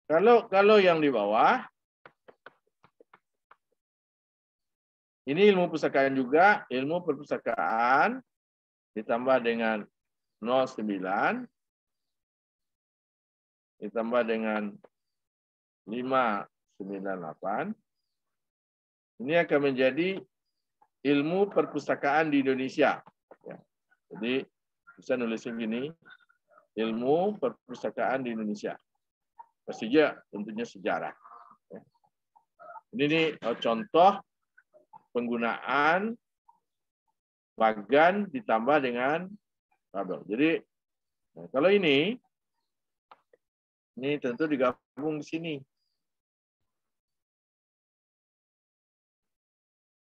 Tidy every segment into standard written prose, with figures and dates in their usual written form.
Kalau yang di bawah, ini ilmu perpustakaan juga, ilmu perpustakaan ditambah dengan 09, ditambah dengan 598. Ini akan menjadi ilmu perpustakaan di Indonesia. Ya. Jadi bisa nulisin gini, ilmu perpustakaan di Indonesia. Pastinya tentunya sejarah. Ya. Ini contoh penggunaan bagan ditambah dengan tabel. Jadi kalau ini tentu digabung di sini.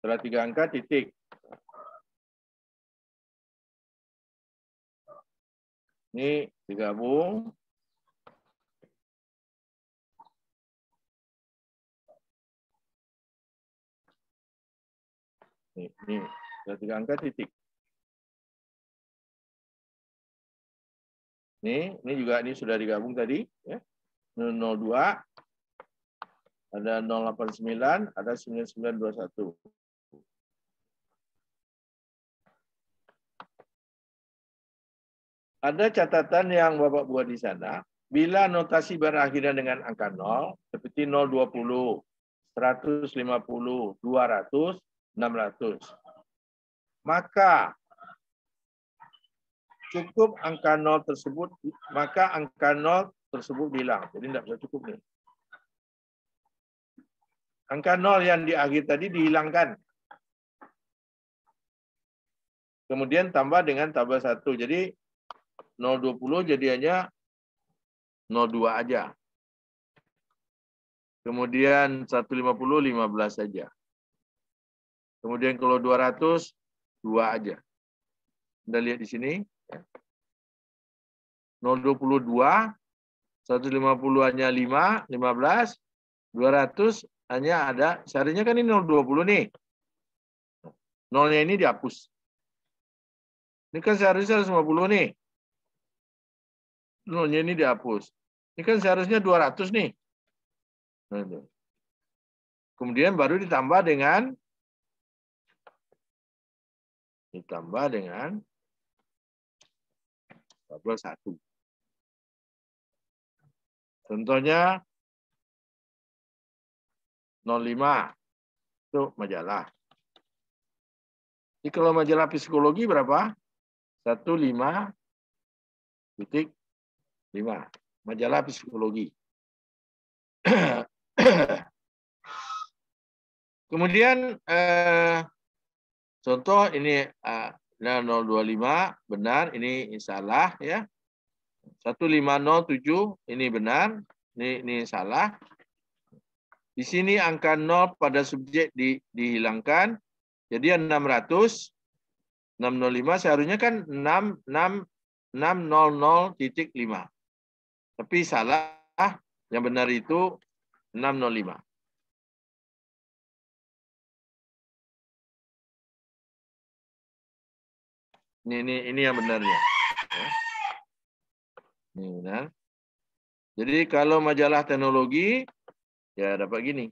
Setelah 3 angka titik. Ini digabung. Ini setelah 3 angka titik. Ini juga ini sudah digabung tadi, ya. 02, ada 089, ada 9921. Ada catatan yang Bapak buat di sana, bila notasi berakhir dengan angka 0, seperti 020, 150, 200, 600, maka cukup angka 0 tersebut, maka angka 0 tersebut hilang. Jadi tidak bisa cukup nih. Angka 0 yang di akhir tadi dihilangkan. Kemudian tambah dengan tabel 1. Jadi 020 jadinya 02 aja. Kemudian 150, 15 saja. Kemudian kalau 200, 2 aja. Anda lihat di sini. 022, 150 hanya 5, 15, 200 hanya ada, seharusnya kan ini 020 nih. Nolnya ini dihapus. Ini kan seharusnya 150 nih. Nolnya ini dihapus. Ini kan seharusnya 200 nih. Kemudian baru ditambah dengan tabel 1. Contohnya 05 itu majalah. Jadi kalau majalah psikologi berapa? 15.5 majalah psikologi. Kemudian contoh ini 025 benar, ini salah ya. 1507 ini benar, ini salah. Di sini angka 0 pada subjek dihilangkan. Jadi 600, 605 seharusnya kan 600.5. Tapi salah, yang benar itu 605. Ini yang benarnya. Ini benar. Jadi kalau majalah teknologi ya dapat gini.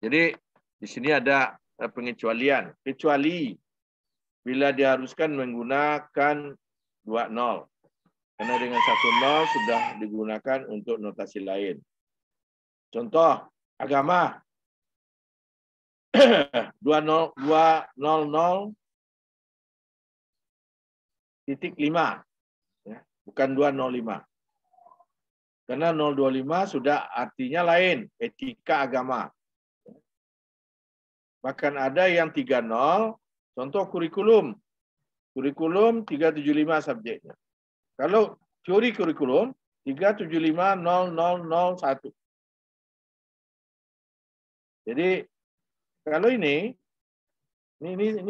Jadi di sini ada pengecualian. Kecuali bila diharuskan menggunakan 20. Karena dengan 10 sudah digunakan untuk notasi lain. Contoh agama 200.5, ya, bukan 205. Karena 025 sudah artinya lain, etika agama. Bahkan ada yang 30, contoh kurikulum. Kurikulum 375 subjeknya. Kalau teori kurikulum 375.0001. Jadi kalau ini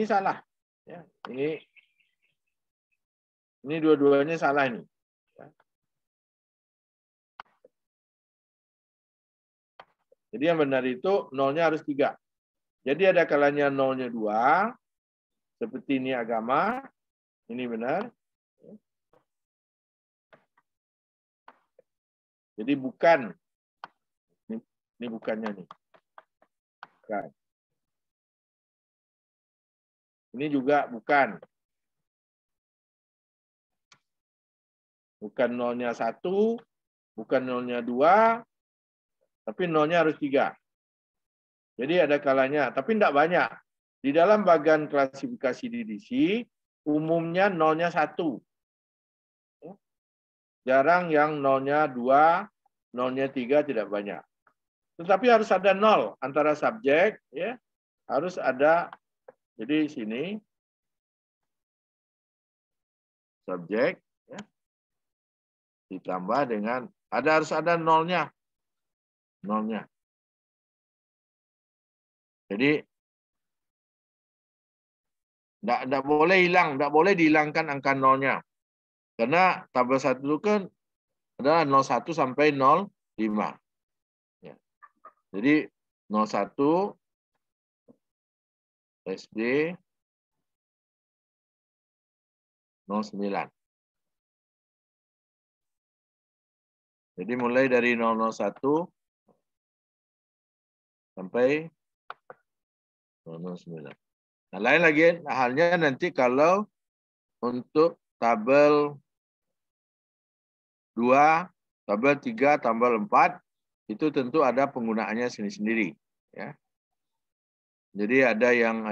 salah. Ya, ini dua-duanya salah ini. Ya. Jadi yang benar itu nolnya harus 3. Jadi ada kalanya nolnya 2. Seperti ini agama. Ini benar. Jadi bukan. Ini bukannya nih. Bukan. Ini juga bukan. Bukan nolnya 1, bukan nolnya 2, tapi nolnya harus 3. Jadi ada kalanya, tapi tidak banyak. Di dalam bagian klasifikasi DDC, umumnya nolnya 1. Jarang yang nolnya 2, nolnya 3 tidak banyak. Tetapi harus ada 0 antara subjek, ya. Harus ada, jadi sini subjek, ya, ditambah dengan harus ada nolnya. Jadi tidak boleh hilang, tidak boleh dihilangkan angka nolnya. Karena tabel 1 itu kan adalah 01 sampai 05. Ya. Jadi 01 SD 09. Jadi mulai dari 001 sampai 009. Nah, lain lagi halnya nanti kalau untuk tabel 2, tabel 3, tabel 4, itu tentu ada penggunaannya sendiri-sendiri. Ya. Jadi ada yang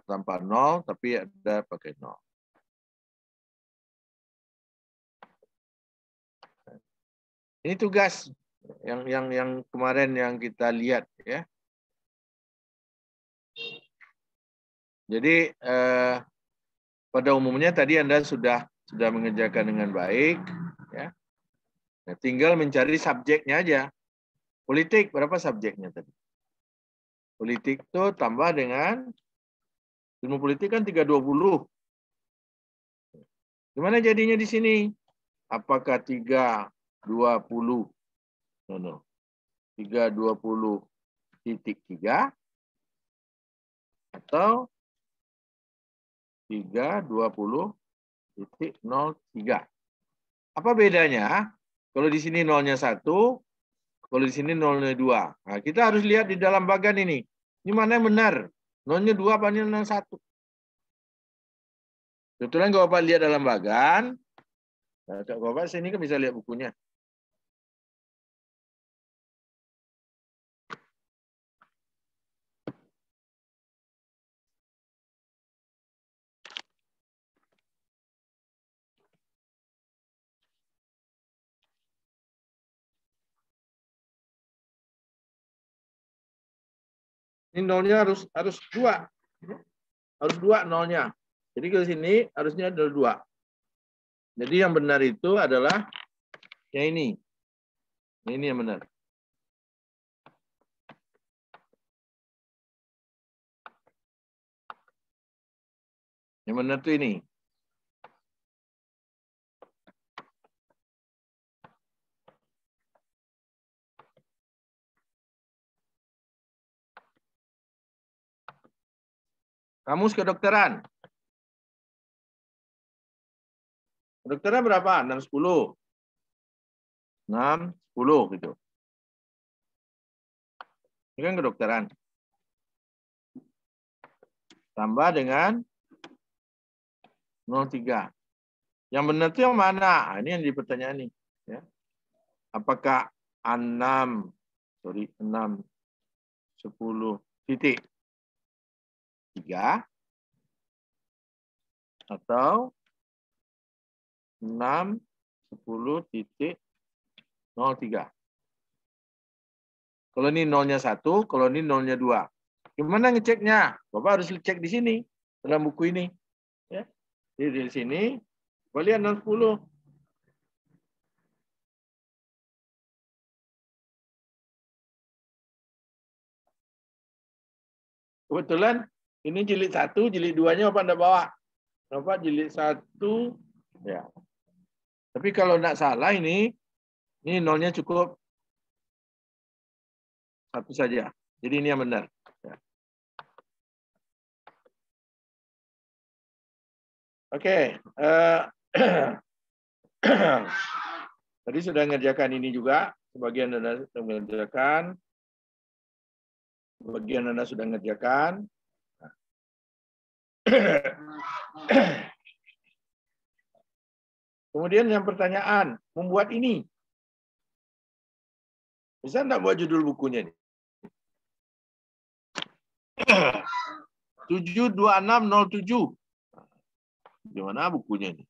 tanpa 0, tapi ada pakai 0. Ini tugas yang kemarin yang kita lihat, ya. Jadi pada umumnya tadi Anda sudah mengerjakan dengan baik, ya. Nah, tinggal mencari subjeknya aja. Politik berapa subjeknya tadi? Politik itu tambah dengan ilmu politik kan 320. Gimana jadinya di sini? Apakah 320? No. 320.3 atau 320.03. Apa bedanya? Kalau di sini nolnya 1, kalau di sini nolnya 2. Nah, kita harus lihat di dalam bagan ini. Ini mana yang benar? Nolnya 2 apa nolnya 1? Kebetulan kalau Bapak lihat dalam bagan, nah, Bapak sini kan bisa lihat bukunya. Ini nolnya harus 2. Harus 2 nolnya. Jadi ke sini harusnya ada 2. Jadi yang benar itu adalah yang ini. Ini yang benar. Yang benar itu ini. Kamus kedokteran. Kedokteran berapa? 6, 10. 6, 10 gitu. Ini kan kedokteran. Tambah dengan 03. Yang benar itu yang mana? Nah, ini yang di pertanyaan nih. Ya. Apakah 6, 10 titik 3 atau 6, 10.03. Kalau ini nolnya 1, kalau ini nolnya 2. Gimana ngeceknya? Bapak harus cek di sini, dalam buku ini. Ya. Jadi di sini, Bapak lihat 0, 10. Kebetulan ini jilid 1, jilid 2-nya Bapak enggak bawa. Bapak jilid 1, ya. Tapi kalau enggak salah ini nolnya cukup 1 saja. Jadi ini yang benar. Ya. Oke. Tadi sudah ngerjakan ini juga. Sebagian Anda sudah mengerjakan. Sebagian Anda sudah mengerjakan. Kemudian yang pertanyaan, membuat ini. Bisa enggak buat judul bukunya nih? 72607. Gimana bukunya ini?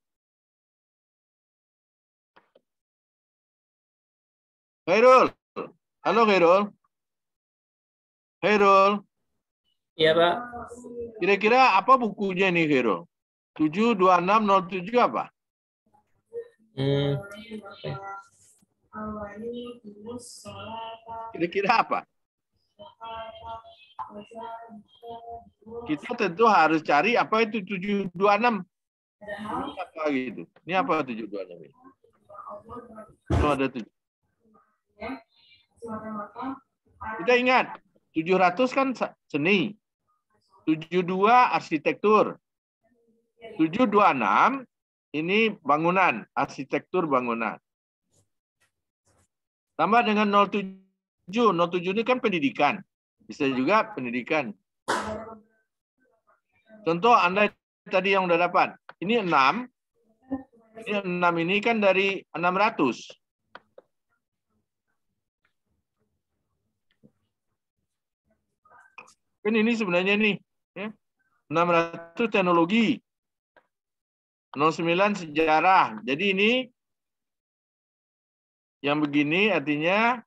Khairul. Halo Khairul. Khairul. Iya, Pak. Kira-kira apa bukunya nih Khairul? 72607 apa? Kira-kira apa? Kita tentu harus cari apa itu 726. Ini apa gitu? Ini apa 726 ini? Oh, ada 7. Kita ingat, 700 kan seni. 72 arsitektur. 726 ini bangunan, arsitektur bangunan. Tambah dengan 07. 07 ini kan pendidikan. Bisa juga pendidikan. Contoh Anda tadi yang udah dapat. Ini 6. Ini 6 ini kan dari 600. Kan ini sebenarnya nih. Ya, 600 teknologi. 09 sejarah. Jadi ini yang begini artinya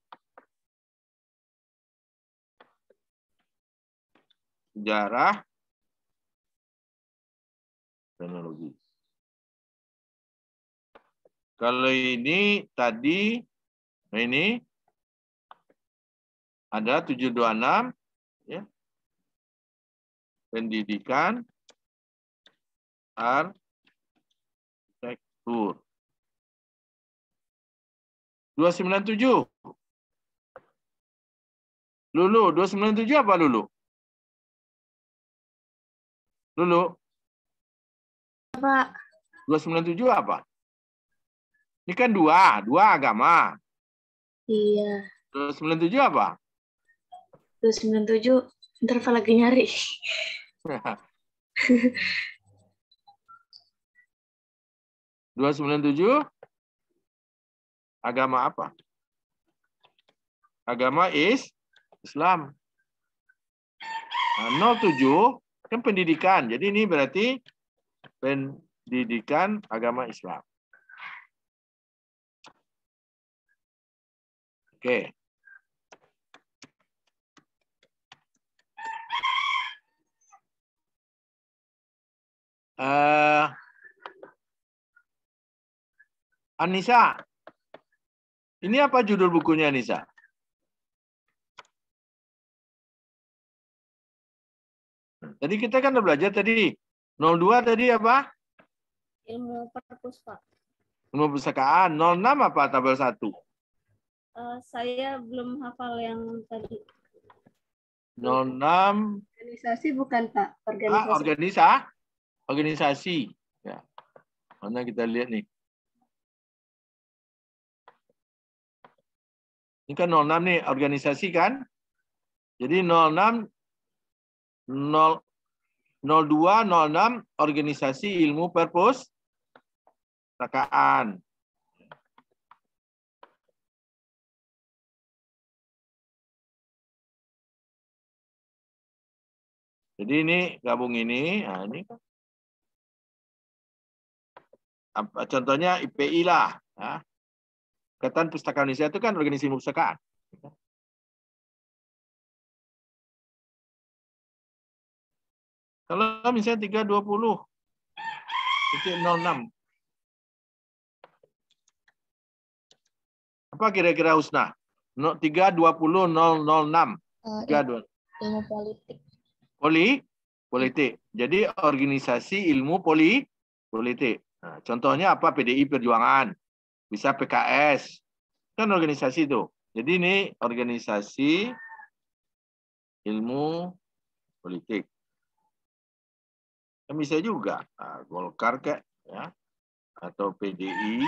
sejarah teknologi. Kalau ini tadi, nah ini ada 726, ya. Pendidikan, arsitektur. 297. Lulu, 297 apa Lulu? Lulu? Pak. 297 apa? Ini kan dua agama. Iya. 297 apa? 297. Ntar Pak lagi nyari. 297 agama apa? Agama Islam. Nah, 07 kan pendidikan. Jadi ini berarti pendidikan agama Islam. Oke. Anissa, ini apa judul bukunya Anissa? Tadi kita kan udah belajar tadi. 02 tadi apa? Ilmu perpus, Pak. Ilmu pustakaan. 06 apa tabel 1? Saya belum hafal yang tadi. 06. Organisasi bukan, Pak. Organisasi. Organisasi. Ya. Mana kita lihat nih. Ini kan 06 nih, organisasi kan? Jadi 06, 02, 06, organisasi ilmu perpustakaan. Jadi ini gabung ini, nah ini apa, contohnya IPI lah. Ya. Ikatan Pustaka Indonesia itu kan organisasi perpustakaan. Kalau misalnya 320.06. Apa kira-kira Husna? 320.006. Ilmu politik. Politik. Jadi organisasi ilmu politik. Nah, contohnya apa? PDI Perjuangan. Bisa PKS. Kan organisasi itu. Jadi ini organisasi ilmu politik. Kan bisa juga. Nah, Golkar kayak, ya, atau PDI.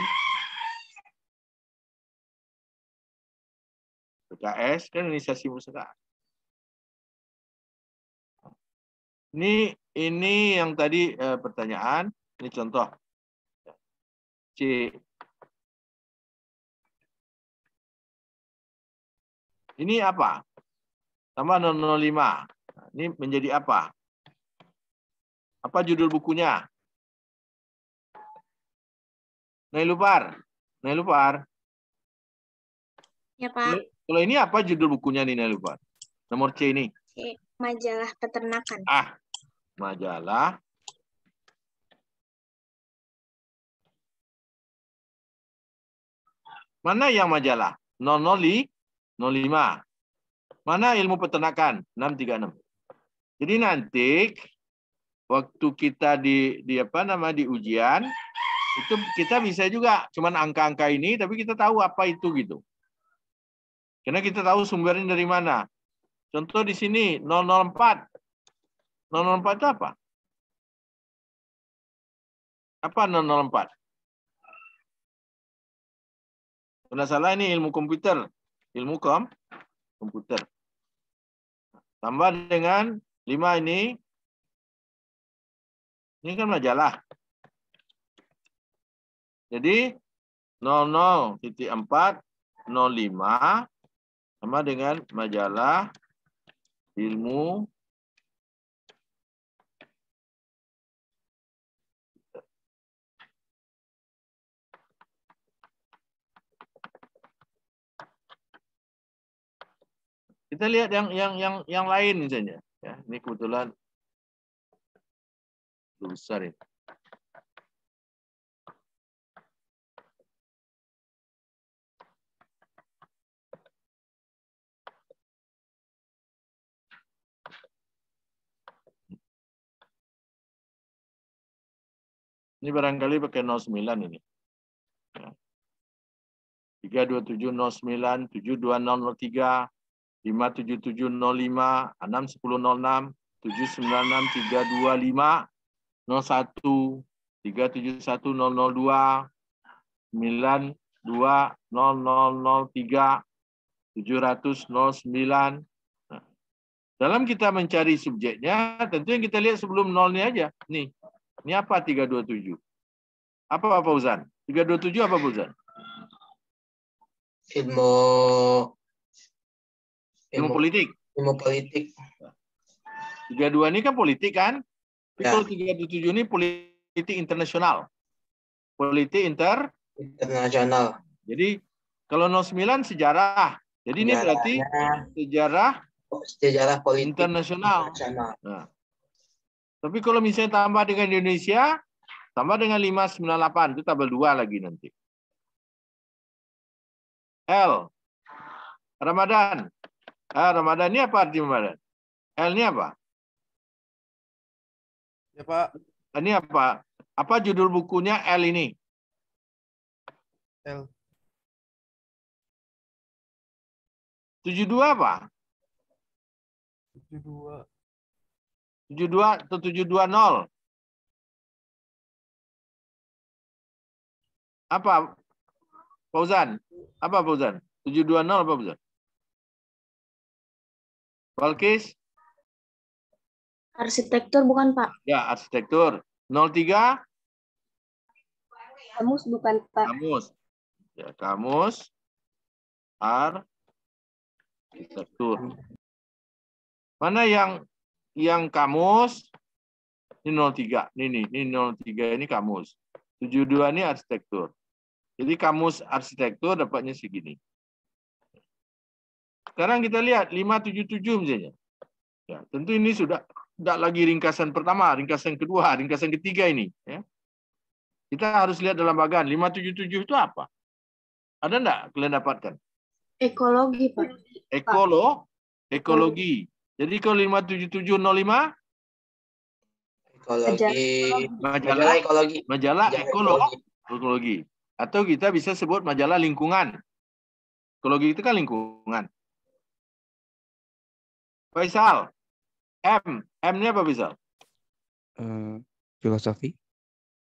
PKS kan organisasi masyarakat. Ini yang tadi pertanyaan. Ini contoh. C. Ini apa? Tambah 005. Ini menjadi apa? Apa judul bukunya? Nailupar. Ya, Pak. Kalau ini apa judul bukunya nih, Nailupar? Nomor C ini. Majalah peternakan. Majalah. Mana yang majalah? 005. Mana ilmu peternakan? 636. Jadi nanti waktu kita di ujian itu kita bisa juga cuman angka-angka ini tapi kita tahu apa itu gitu. Karena kita tahu sumbernya dari mana. Contoh di sini 004. 004 itu apa? Apa 004? Kalau salah ini ilmu komputer. Ilmu komputer. Tambah dengan 5 ini. Ini kan majalah. Jadi 00.405 sama dengan majalah ilmu kita lihat yang lain misalnya ya. Ini kebetulan besar ini. Ini barangkali pakai 09 ini. Ya. 32709, 72003, 57705, 6106, 796325, 01, 371002, 920003, 70009. Nah, dalam kita mencari subjeknya, tentu yang kita lihat sebelum nolnya aja. Nih, ini apa 327? Apa Fauzan? 327 apa Fauzan? Ilmu politik. Ilmu politik. 32 ini kan politik kan? Ya. Kalau 327 ini politik internasional. Politik internasional. Jadi kalau 09 sejarah. Jadi ini berarti sejarah politik internasional. Nah. Tapi kalau misalnya tambah dengan Indonesia, tambah dengan 598, itu tabel 2 lagi nanti. L. Ramadan. Ramadan ini apa arti Ramadan? L ini apa? Ya, Pak. Ini apa? Apa judul bukunya L ini? L. 72 apa? 72. 72 atau 720? Apa? Fauzan? Apa Fauzan? 720 apa Fauzan? Balkis? Arsitektur bukan, Pak? Ya, arsitektur. 03? Kamus bukan, Pak? Kamus. Ya, kamus. Arsitektur. Mana yang kamus? Ini 03. Ini 03 ini kamus. 72 ini arsitektur. Jadi kamus arsitektur dapatnya segini. Sekarang kita lihat 577 misalnya. Ya, tentu ini sudah tidak lagi ringkasan pertama, ringkasan kedua, ringkasan ketiga ini. Ya. Kita harus lihat dalam bagan. 577 itu apa? Ada enggak kalian dapatkan? Ekologi, Pak. Ekologi. Jadi kalau 57705? Majalah ekologi. Atau kita bisa sebut majalah lingkungan. Ekologi itu kan lingkungan. Faisal, M-nya apa Faisal? Filosofi.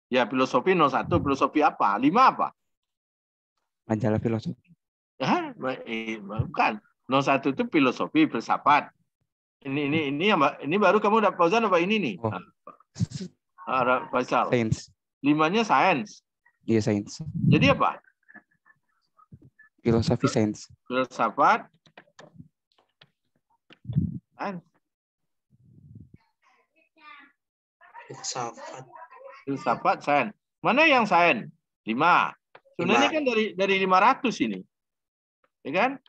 Ya, filosofi 01. Filosofi apa? 5 apa? Majalah filosofi. Bukan. 01 itu filosofi, filsafat. Ini baru kamu udah Fauzan apa ini nih? Oh. Faisal. Sains. 5-nya sains. Iya, sains. Jadi apa? Filosofi sains. Filsafat. Sains. Filsafat. Filsafat, sains. Mana yang sains? 5. Sebenarnya kan dari 500 ini. Ya kan?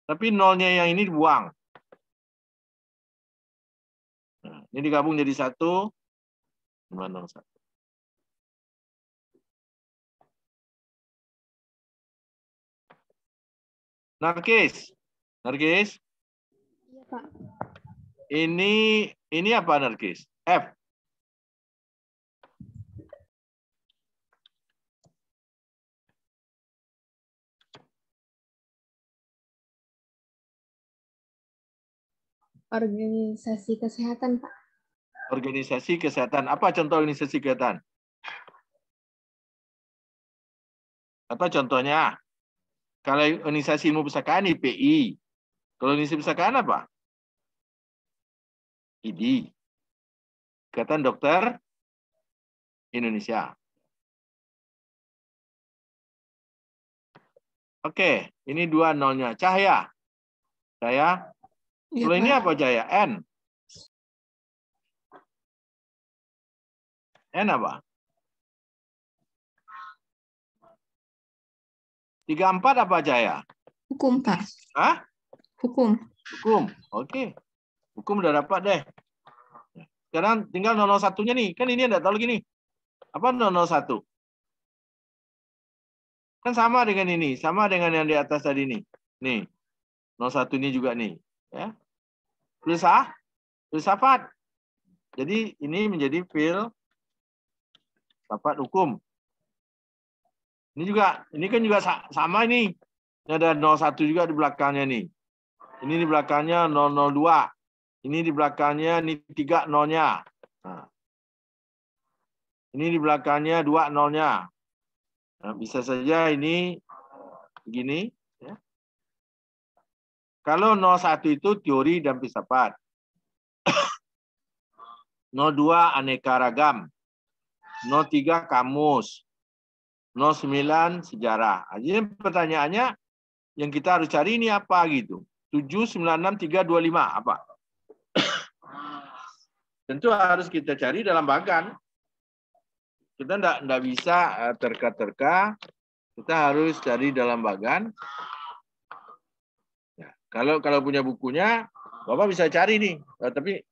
Tapi nolnya yang ini dibuang. Nah, ini digabung jadi 1. 501. Narkis. Narkis. Iya, Pak. Ini apa Narkis? F. Organisasi kesehatan, Pak. Organisasi kesehatan. Apa contoh organisasi kesehatan? Apa contohnya? Kalau organisasi ilmu pustakaan IPI. Kalau organisasi pustakaan apa? ID. Ikatan Dokter Indonesia. Oke, ini 2 nolnya. Cahaya. Cahaya. Iya, Kalau ini Pak. apa Cahaya? N. N apa? 34 apa Cahaya? Hukum, Pak. Hah? Hukum. Hukum. Oke. Hukum udah dapat deh. Sekarang tinggal 001-nya nih. Kan ini ada tahu lagi nih. Apa 001? Kan sama dengan ini. Sama dengan yang di atas tadi nih. Nih. 01 ini juga nih. Ya. Filsafat. Jadi ini menjadi filsafat hukum. Ini kan juga sama ini. Ini ada 01 juga di belakangnya nih. Ini di belakangnya 002. Ini di belakangnya ini 3 nolnya. Nah. Ini di belakangnya 2 nolnya. Nah, bisa saja ini begini. Ya. Kalau 01 itu teori dan filsafat. 02 aneka ragam. 03 kamus. 09 sejarah. Jadi pertanyaannya yang kita harus cari ini apa gitu. 796 325 apa? Tentu harus kita cari dalam bagan. Kita enggak bisa terka-terka. Kita harus cari dalam bagan. Ya, kalau punya bukunya, Bapak bisa cari nih. Tapi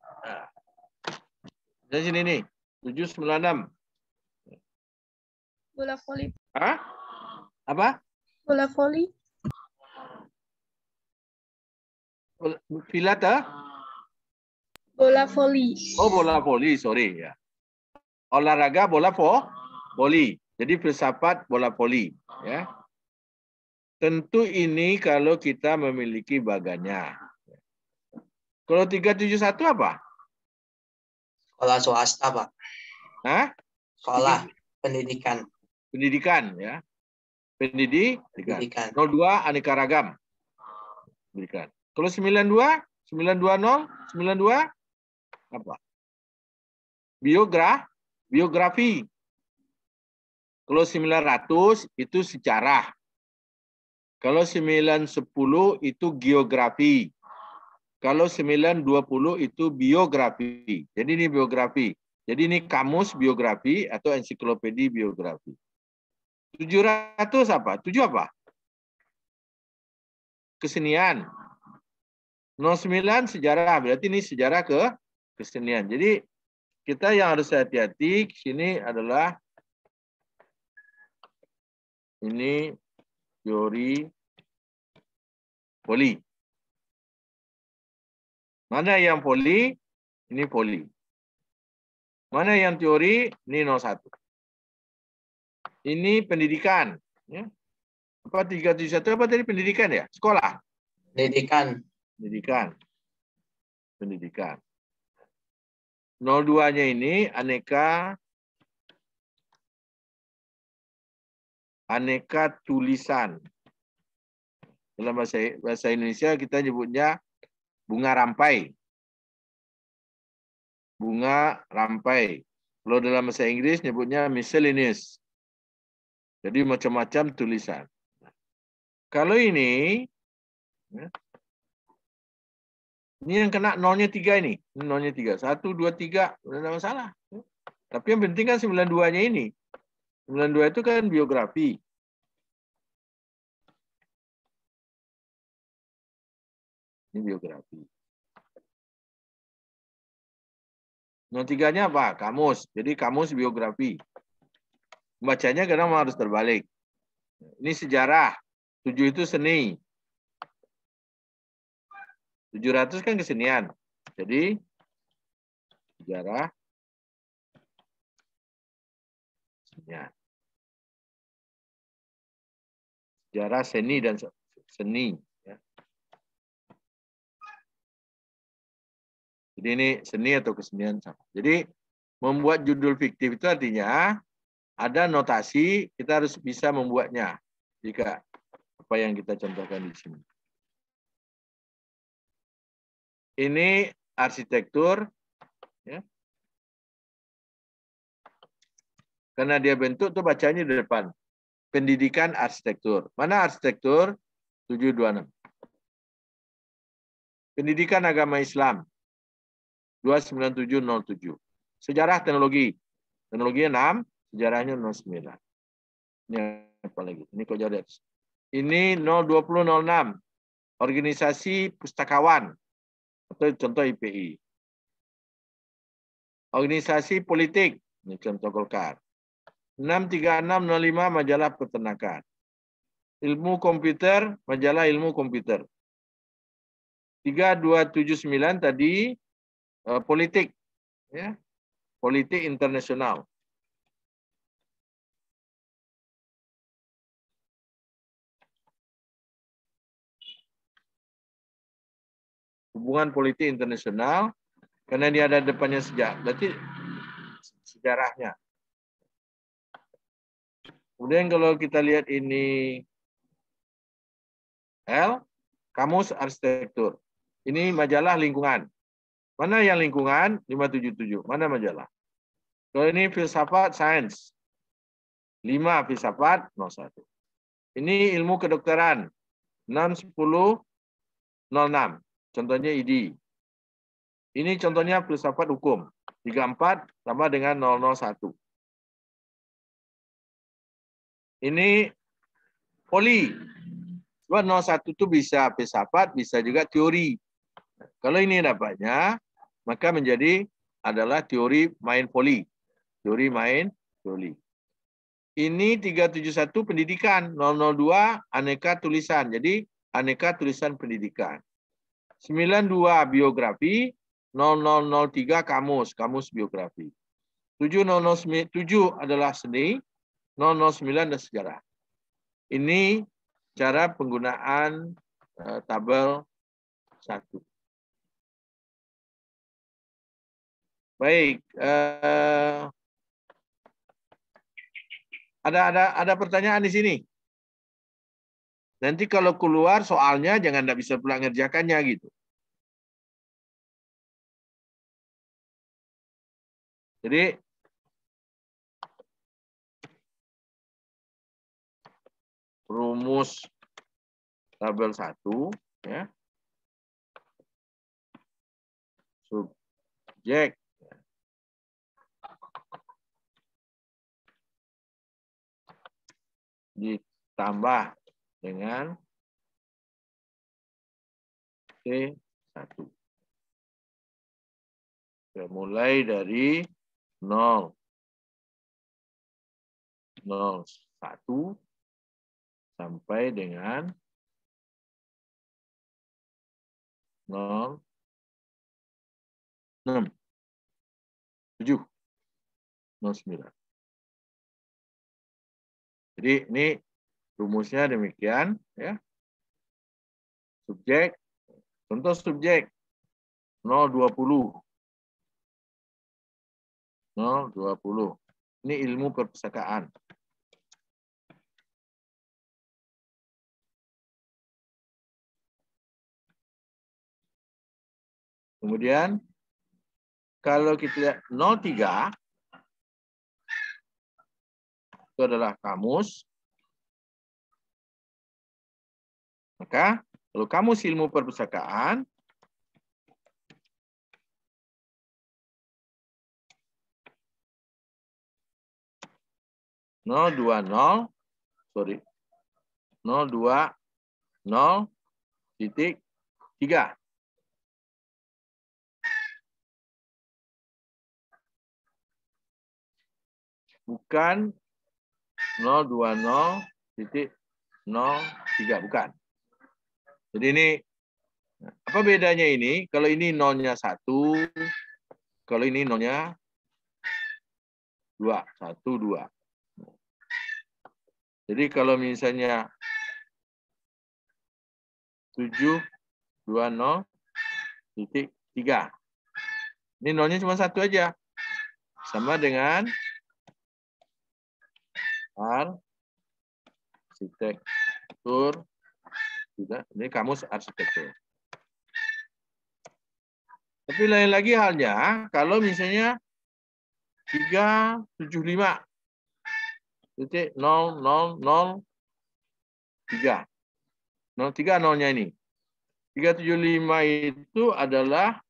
dari sini nih, 796. Bola voli. Hah? Apa? Bola voli. Filata? Bola voli. Oh, bola voli, sorry ya. Olahraga bola voli. Jadi filsafat bola voli, ya. Tentu ini kalau kita memiliki bagannya. Kalau 371 apa? Sekolah swasta, Pak. Hah? Sekolah pendidikan. Pendidikan, ya. Pendidikan. 02 aneka ragam. Pendidikan. Kalau 92 apa? Biografi. Kalau 900 itu sejarah. Kalau 910 itu geografi. Kalau 920 itu biografi. Jadi ini biografi. Jadi ini kamus biografi atau ensiklopedi biografi. 700 apa? 7 apa? Kesenian. 09 sejarah. Berarti ini sejarah kesenian. Jadi kita yang harus hati-hati sini adalah ini teori poli. Mana yang poli? Ini poli. Mana yang teori? Ini 01. Ini pendidikan. Ya. Apa 371 apa tadi pendidikan ya? Sekolah. Pendidikan. 02-nya ini aneka tulisan. Dalam bahasa Indonesia kita nyebutnya bunga rampai. Bunga rampai. Kalau dalam bahasa Inggris nyebutnya miscellaneous. Jadi macam-macam tulisan. Kalau ini yang kena nolnya 3 ini. Nolnya 3. 1, 2, 3. Tidak ada masalah. Tapi yang penting kan 92-nya ini. 92 itu kan biografi. Ini biografi. Nomor 3-nya apa? Kamus. Jadi kamus biografi. Bacanya kadang harus terbalik. Ini sejarah. 7 itu seni. 700 kan kesenian. Jadi sejarah. Kesenian. Sejarah seni dan seni. Jadi ini seni atau kesenian sama. Jadi membuat judul fiktif itu artinya ada notasi, kita harus bisa membuatnya. Jika apa yang kita contohkan di sini. Ini arsitektur. Ya. Karena dia bentuk tuh bacanya di depan. Pendidikan arsitektur. Mana arsitektur? 726. Pendidikan agama Islam. 29707. Sejarah teknologi. Teknologi 6, sejarahnya 09. Ini apa lagi? Ini kok jauh. Ini 02006. Organisasi pustakawan. Atau contoh IPI. Organisasi politik. Ini contoh Golkar. 63605 majalah peternakan. Ilmu komputer, majalah ilmu komputer. 3279 tadi politik. Ya. Politik internasional. Hubungan politik internasional. Karena dia ada depannya sejarah. Berarti sejarahnya. Kemudian kalau kita lihat ini L, kamus arsitektur. Ini majalah lingkungan. Mana yang lingkungan? 577. Mana majalah? Kalau ini filsafat sains. 5 filsafat 01. Ini ilmu kedokteran. 61006. Contohnya ID. Ini contohnya filsafat hukum. 34 sama dengan 001. Ini poli. Sebab 01 itu bisa filsafat, bisa juga teori. Kalau ini dapatnya, maka menjadi adalah teori main poli. Teori main poli. Ini 371 pendidikan, 002 aneka tulisan. Jadi aneka tulisan pendidikan. 92 biografi, 0003 kamus, kamus biografi. 7007 adalah seni, 009 dan sejarah. Ini cara penggunaan tabel 1. Baik, ada pertanyaan di sini. Nanti kalau keluar soalnya jangan tidak bisa pula ngerjakannya gitu. Jadi rumus tabel 1 ya. Subjek ditambah dengan C1. Ya, mulai dari 0, 01 sampai dengan 0, 6, 7, 09. Jadi ini rumusnya demikian ya. Subjek, contoh subjek 020. 020. Ini ilmu perpustakaan. Kemudian kalau kita lihat 03 itu adalah kamus. Maka kalau kamus ilmu perpustakaan, nol dua nol titik 3. Bukan 020.03, bukan. Jadi ini apa bedanya ini? Kalau ini nolnya 1, kalau ini nolnya 2, 1, 2. Jadi kalau misalnya 720.3. Ini nolnya cuma 1 aja. Sama dengan arsitektur. Ini kamus arsitektur. Tapi lain lagi halnya kalau misalnya 375.00003. 03 nolnya ini. 375 itu adalah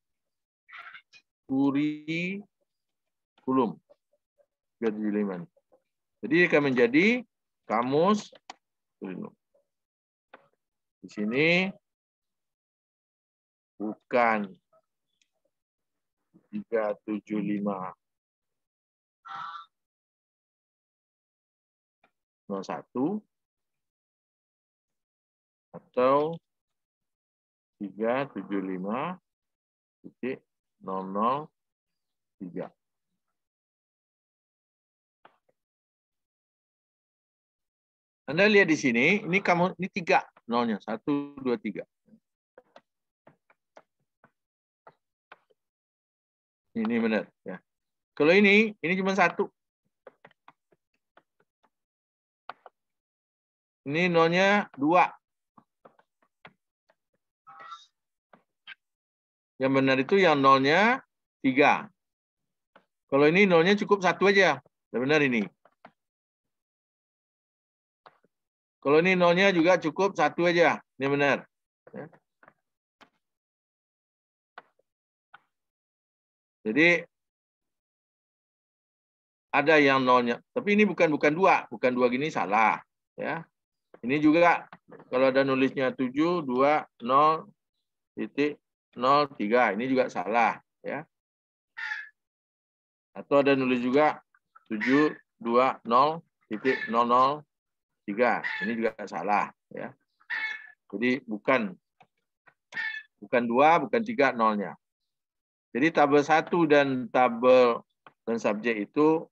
kurikulum. 375. Jadi akan menjadi kamus kurikulum. Di sini bukan 375 01 atau 375.003. Anda lihat di sini, ini kamu ini 3 nolnya, 1, 2, 3. Ini benar ya. Kalau ini cuma 1. Ini nolnya 2. Yang benar itu yang nolnya 3. Kalau ini nolnya cukup 1 aja. Yang benar ini. Kalau ini nolnya juga cukup 1 aja. Ini benar. Ya. Jadi ada yang nolnya. Tapi ini bukan 2. Bukan 2 gini salah. Ya. Ini juga kalau ada nulisnya 720.03. Ini juga salah. Ya. Atau ada nulis juga 720.003. Ini juga salah. Ya. Jadi bukan 2, bukan 3 nolnya. Jadi tabel 1 dan tabel dan subjek itu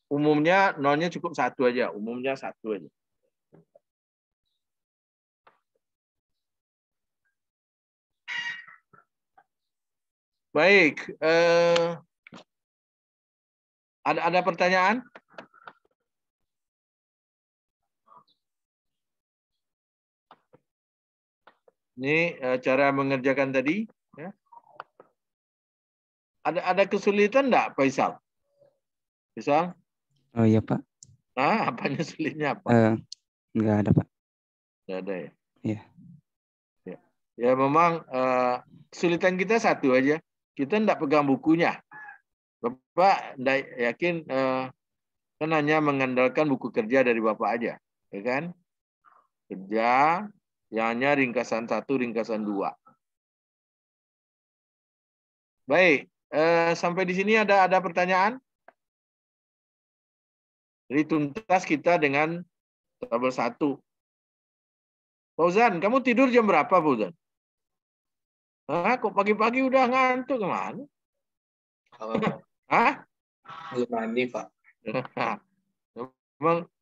umumnya nolnya cukup 1 aja. Umumnya 1 aja. Baik. Ada pertanyaan? Ini cara mengerjakan tadi. Ya. Ada kesulitan enggak, Faisal? Faisal? Oh iya Pak. Nah, apanya sulitnya apa? Enggak ada Pak. Enggak ada ya? Iya. Ya memang kesulitan kita 1 aja. Kita enggak pegang bukunya. Bapak enggak yakin kan hanya mengandalkan buku kerja dari Bapak aja. Ya kan? Kerja yang hanya ringkasan 1, ringkasan 2. Baik. Sampai di sini ada pertanyaan? Jadi tuntas kita dengan tabel 1. Fauzan, kamu tidur jam berapa, Fauzan? Hah, kok pagi-pagi udah ngantuk kemana? Hah? Belum mandi, Pak.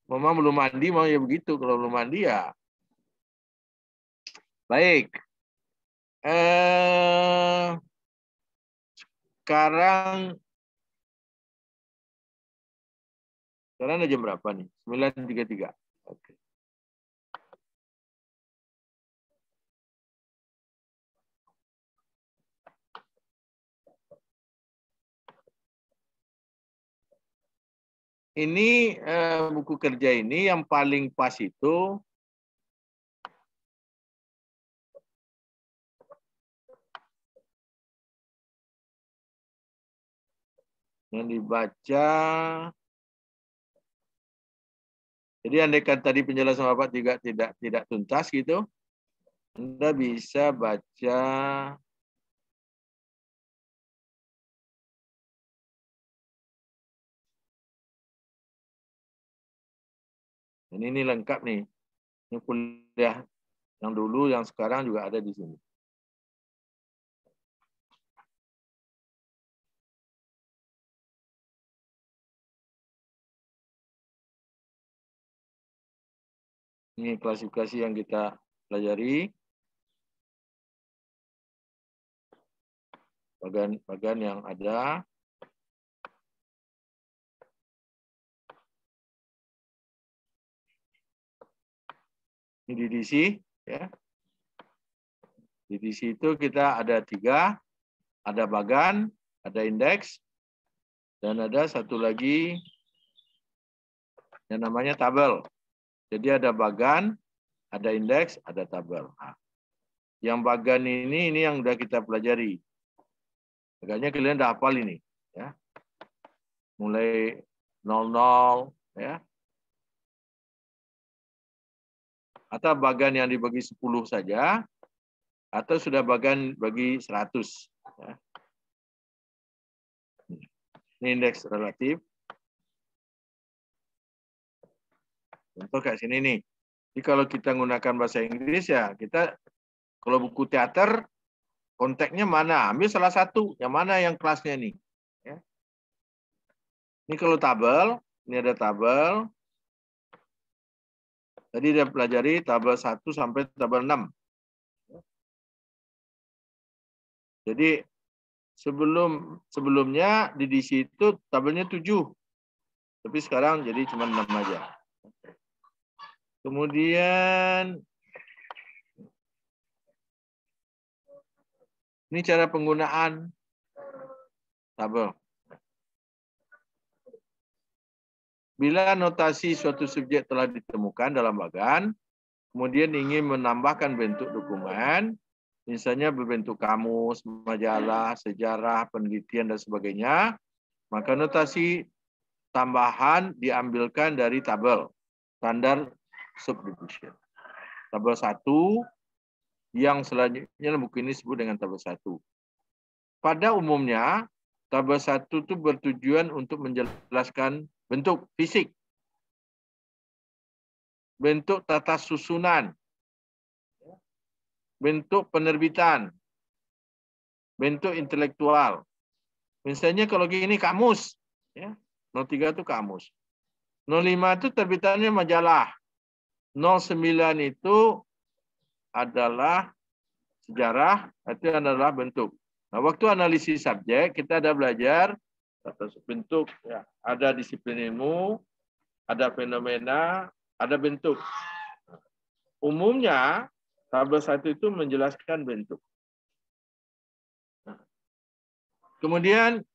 Memang belum mandi, mau ya begitu. Kalau belum mandi ya. Baik. Sekarang ada jam berapa nih? 9.33. Oke. ini buku kerja ini yang paling pas itu yang dibaca. Jadi andaikan tadi penjelasan Bapak juga tidak tuntas gitu, Anda bisa baca ini lengkap nih. Ini kuliah yang dulu, yang sekarang juga ada di sini. Ini klasifikasi yang kita pelajari. Bagan yang ada. Ini DDC, ya. DDC itu kita ada 3, ada bagan, ada indeks, dan ada satu lagi yang namanya tabel. Jadi ada bagan, ada indeks, ada tabel. Nah, yang bagan ini yang udah kita pelajari. Agaknya kalian udah hafal ini, ya. Mulai 00, ya. Atau bagan yang dibagi 10 saja, atau sudah bagan bagi 100. Ya. Ini indeks relatif. Contoh kayak sini nih. Jadi kalau kita menggunakan bahasa Inggris ya, kita kalau buku teater, konteksnya mana? Ambil salah satu. Yang mana yang kelasnya nih? Ya. Ini kalau tabel, ini ada tabel. Tadi dia pelajari tabel 1 sampai tabel 6. Jadi sebelumnya di situ tabelnya 7. Tapi sekarang jadi cuma 6 aja. Kemudian ini cara penggunaan tabel. Bila notasi suatu subjek telah ditemukan dalam bagan, kemudian ingin menambahkan bentuk dokumen, misalnya berbentuk kamus, majalah, sejarah, penelitian, dan sebagainya, maka notasi tambahan diambilkan dari tabel, standar subdivision. Tabel 1, yang selanjutnya buku ini disebut dengan tabel 1. Pada umumnya, tabel 1 itu bertujuan untuk menjelaskan bentuk fisik, bentuk tata susunan, bentuk penerbitan, bentuk intelektual. Misalnya kalau gini kamus, ya. 03 itu kamus. 05 itu terbitannya majalah. 09 itu adalah sejarah, itu adalah bentuk. Nah, waktu analisis subjek kita ada belajar atas bentuk, ya. Ada disiplin ilmu, ada fenomena, ada bentuk. Umumnya tabel 1 itu menjelaskan bentuk. Kemudian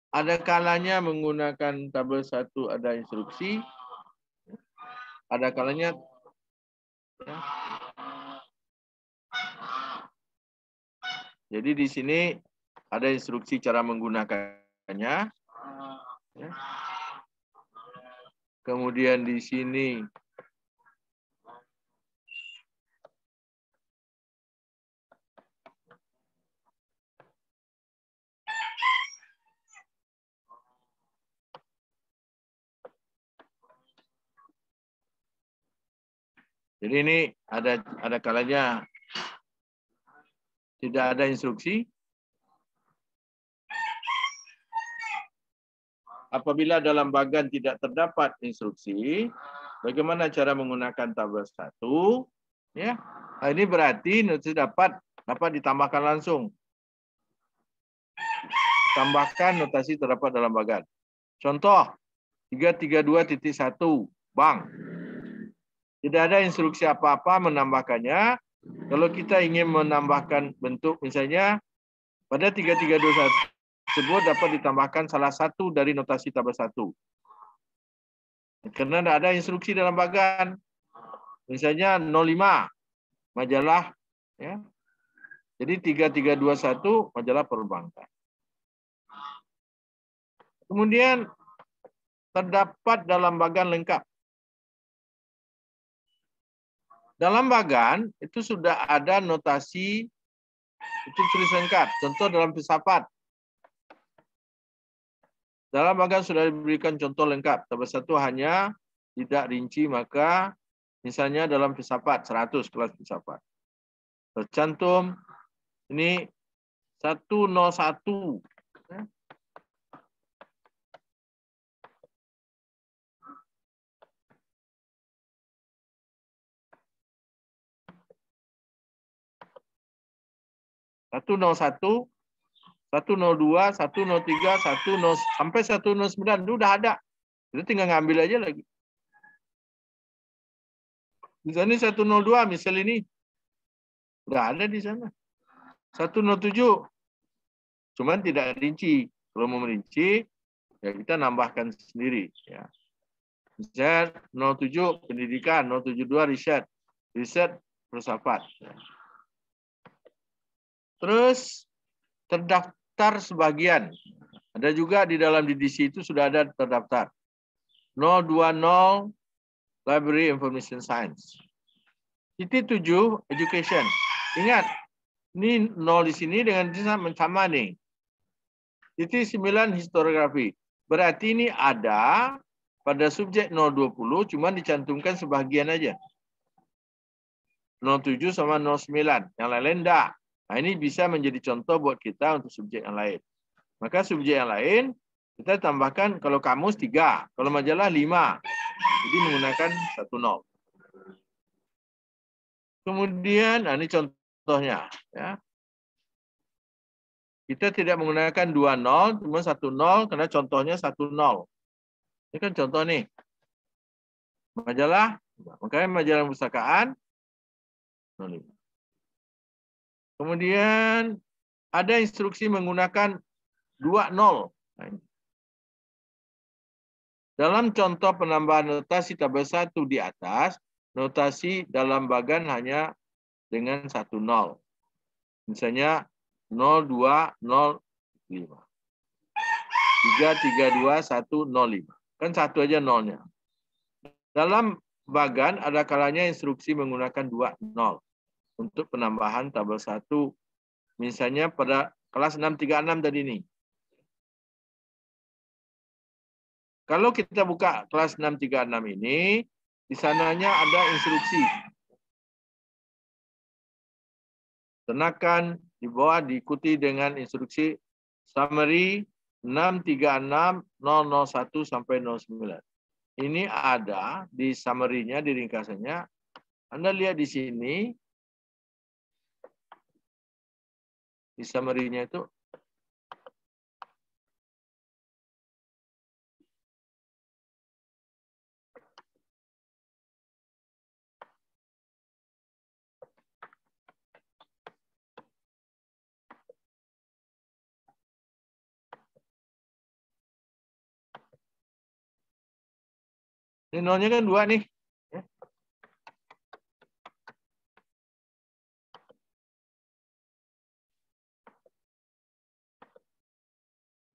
ada kalanya menggunakan tabel 1 ada instruksi, ada kalanya ya. Jadi di sini ada instruksi cara menggunakannya. Ya. Kemudian di sini jadi ini ada kalanya tidak ada instruksi. Apabila dalam bagan tidak terdapat instruksi, bagaimana cara menggunakan tabel 1? Ya, nah, ini berarti notasi dapat ditambahkan langsung. Tambahkan notasi terdapat dalam bagan. Contoh 332.1 bank. Tidak ada instruksi apa-apa menambahkannya. Kalau kita ingin menambahkan bentuk, misalnya pada 3321 tersebut dapat ditambahkan salah satu dari notasi tabel 1. Karena tidak ada instruksi dalam bagan. Misalnya 05, majalah. Ya. Jadi 3321, majalah perbankan. Kemudian terdapat dalam bagan lengkap. Dalam bagan itu sudah ada notasi itu tulis lengkap. Contoh dalam filsafat. Dalam bagan sudah diberikan contoh lengkap. Tabel 1 hanya tidak rinci, maka misalnya dalam filsafat 100 kelas filsafat. Tercantum ini 101. Ya. Satu 101, 102, 103, 10 sampai 109 itu udah ada. Itu tinggal ngambil aja lagi. Misalnya 102, misal ini udah ada di sana. 107, cuman tidak rinci. Kalau mau merinci, ya kita nambahkan sendiri. Ya. Misalnya 07 pendidikan, 072 riset, riset filsafat. Ya. Terus terdaftar sebagian. Ada juga di dalam DDC itu sudah ada terdaftar. 020 Library Information Science. Titik 7 Education. Ingat, ini 0 di sini dengan sama nih. Titik 9 Historiografi. Berarti ini ada pada subjek 020, cuma dicantumkan sebagian aja. 07 sama 09. Yang lain enggak. Nah, ini bisa menjadi contoh buat kita untuk subjek yang lain. Maka subjek yang lain, kita tambahkan kalau kamus 3, kalau majalah 5. Jadi menggunakan 10. Kemudian, nah ini contohnya. Ya. Kita tidak menggunakan 20, cuma 10, karena contohnya 10. Ini kan contoh nih. Majalah, makanya majalah perpustakaan 05. Kemudian ada instruksi menggunakan 20. Dalam contoh penambahan notasi tabel 1 di atas, notasi dalam bagan hanya dengan 10. Misalnya 0205. 332105. Kan satu aja nolnya. Dalam bagan ada kalanya instruksi menggunakan 20 untuk penambahan tabel 1. Misalnya pada kelas 636 tadi ini. Kalau kita buka kelas 636 ini, di sananya ada instruksi. Tenakan di bawah diikuti dengan instruksi summary 636 001 sampai 09. Ini ada di summary-nya, di ringkasannya. Anda lihat di sini. Di summary-nya itu ini nolnya kan 2 nih.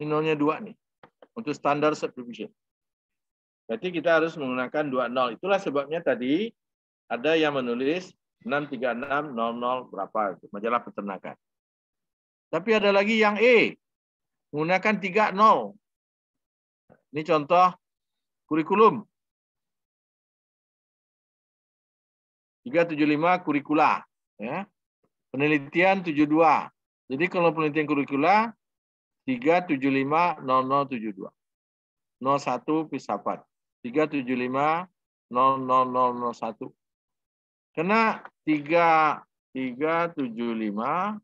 Ini nolnya 2 nih. Untuk standar subdivision. Berarti kita harus menggunakan 20. Itulah sebabnya tadi ada yang menulis 63600 berapa. Majalah peternakan. Tapi ada lagi yang E. Menggunakan 30. Ini contoh kurikulum. 375 kurikula. Ya. Penelitian 72. Jadi kalau penelitian kurikula 3750072. 01 filsafat. 3750001. Karena 375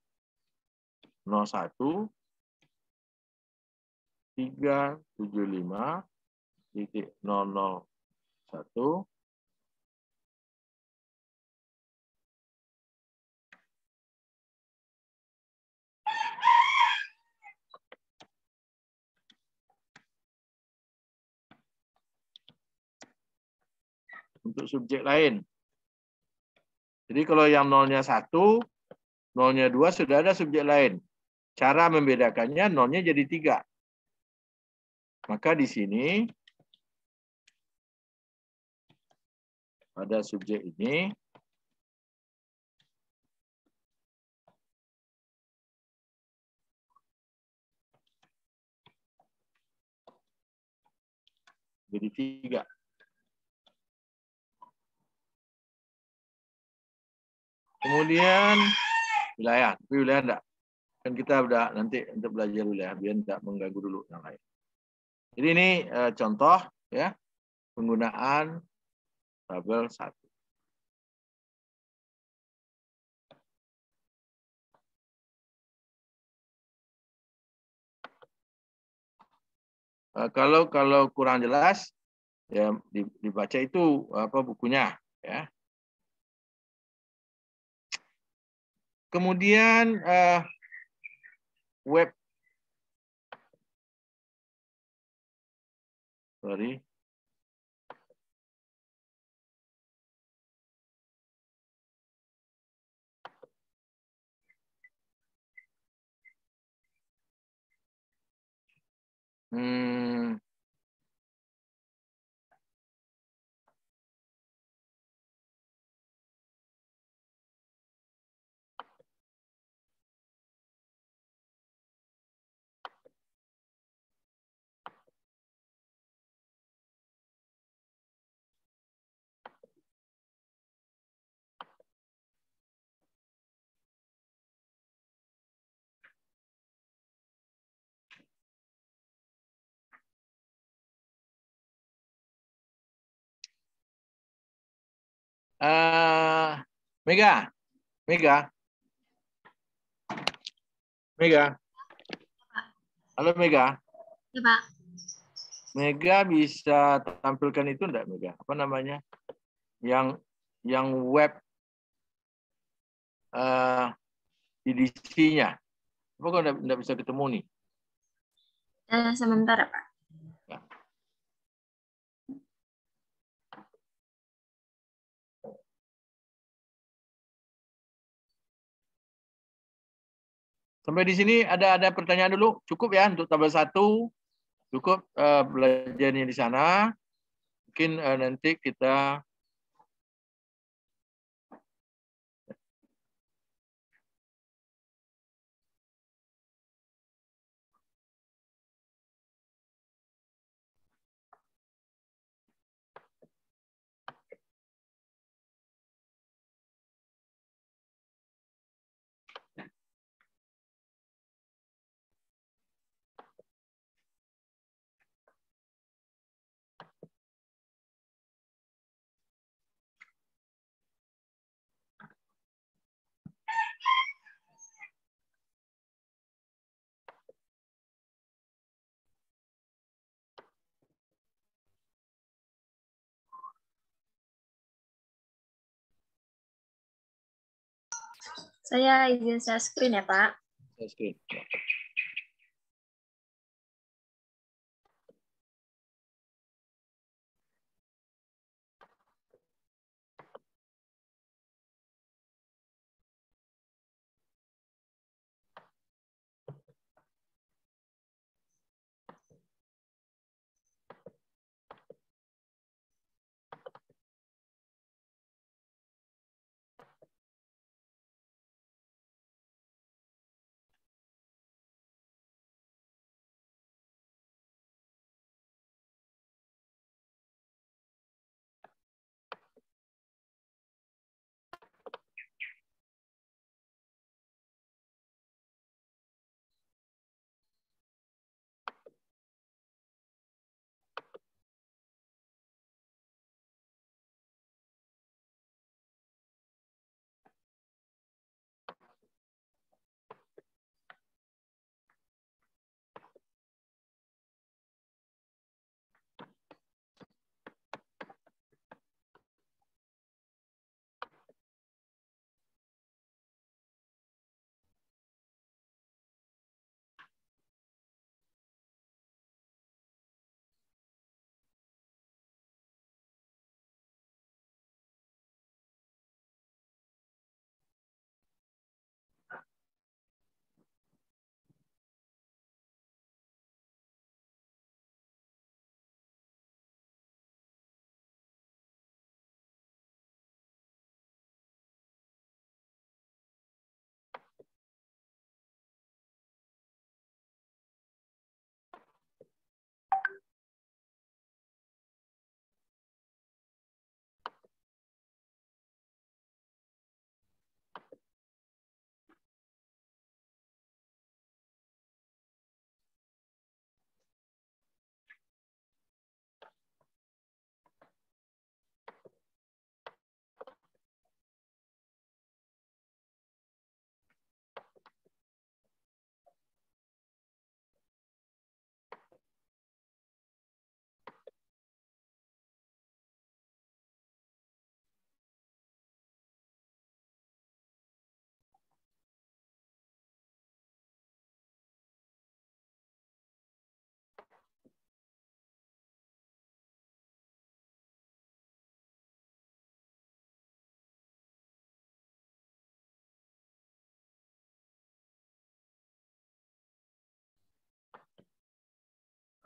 01 375.001 . untuk subjek lain. Jadi kalau yang nolnya 1, nolnya 2 sudah ada subjek lain. Cara membedakannya nolnya jadi 3. Maka di sini pada subjek ini jadi 3. Kemudian wilayah, tapi wilayah enggak. Kan kita udah nanti untuk belajar wilayah, biar enggak mengganggu dulu yang lain. Jadi ini contoh ya penggunaan tabel 1. Kalau kurang jelas ya dibaca itu apa bukunya ya. Kemudian web sorry. Mega, Mega, Mega. Halo Mega. Ya, Pak. Mega bisa tampilkan itu enggak Mega? Apa namanya? Yang web edisinya. Apa kok enggak bisa ketemu nih? Sebentar, Pak. Ya. Sampai di sini ada pertanyaan dulu. Cukup ya untuk tabel 1. Cukup belajarnya di sana. Mungkin nanti kita Saya izin share screen ya, Pak. Oke.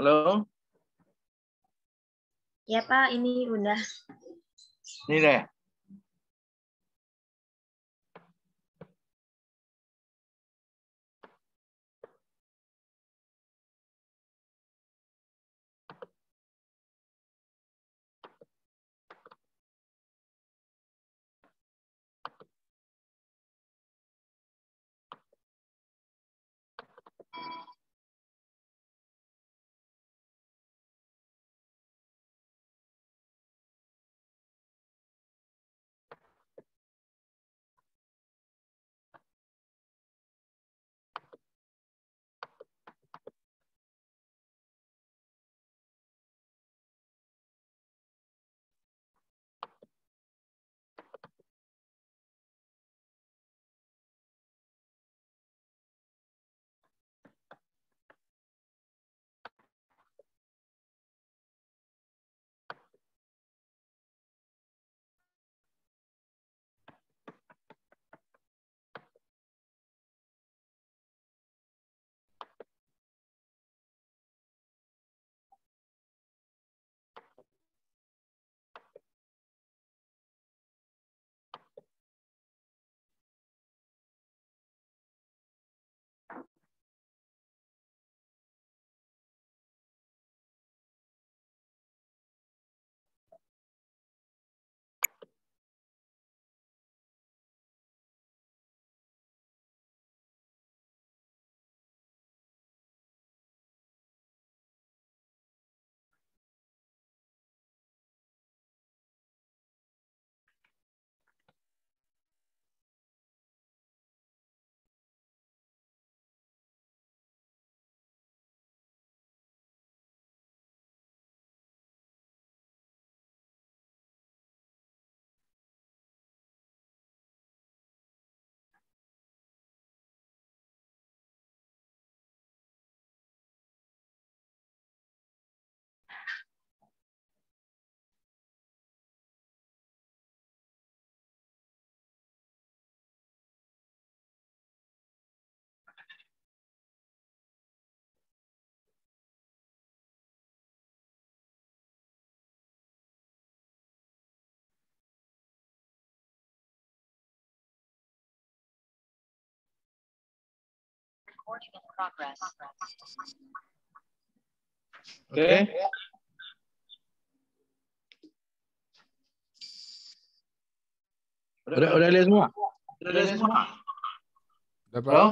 Halo? Ya Pak, ini udah. Ini deh. Oke. Udah lihat semua? Udah lihat semua? Udah, Pak. Halo?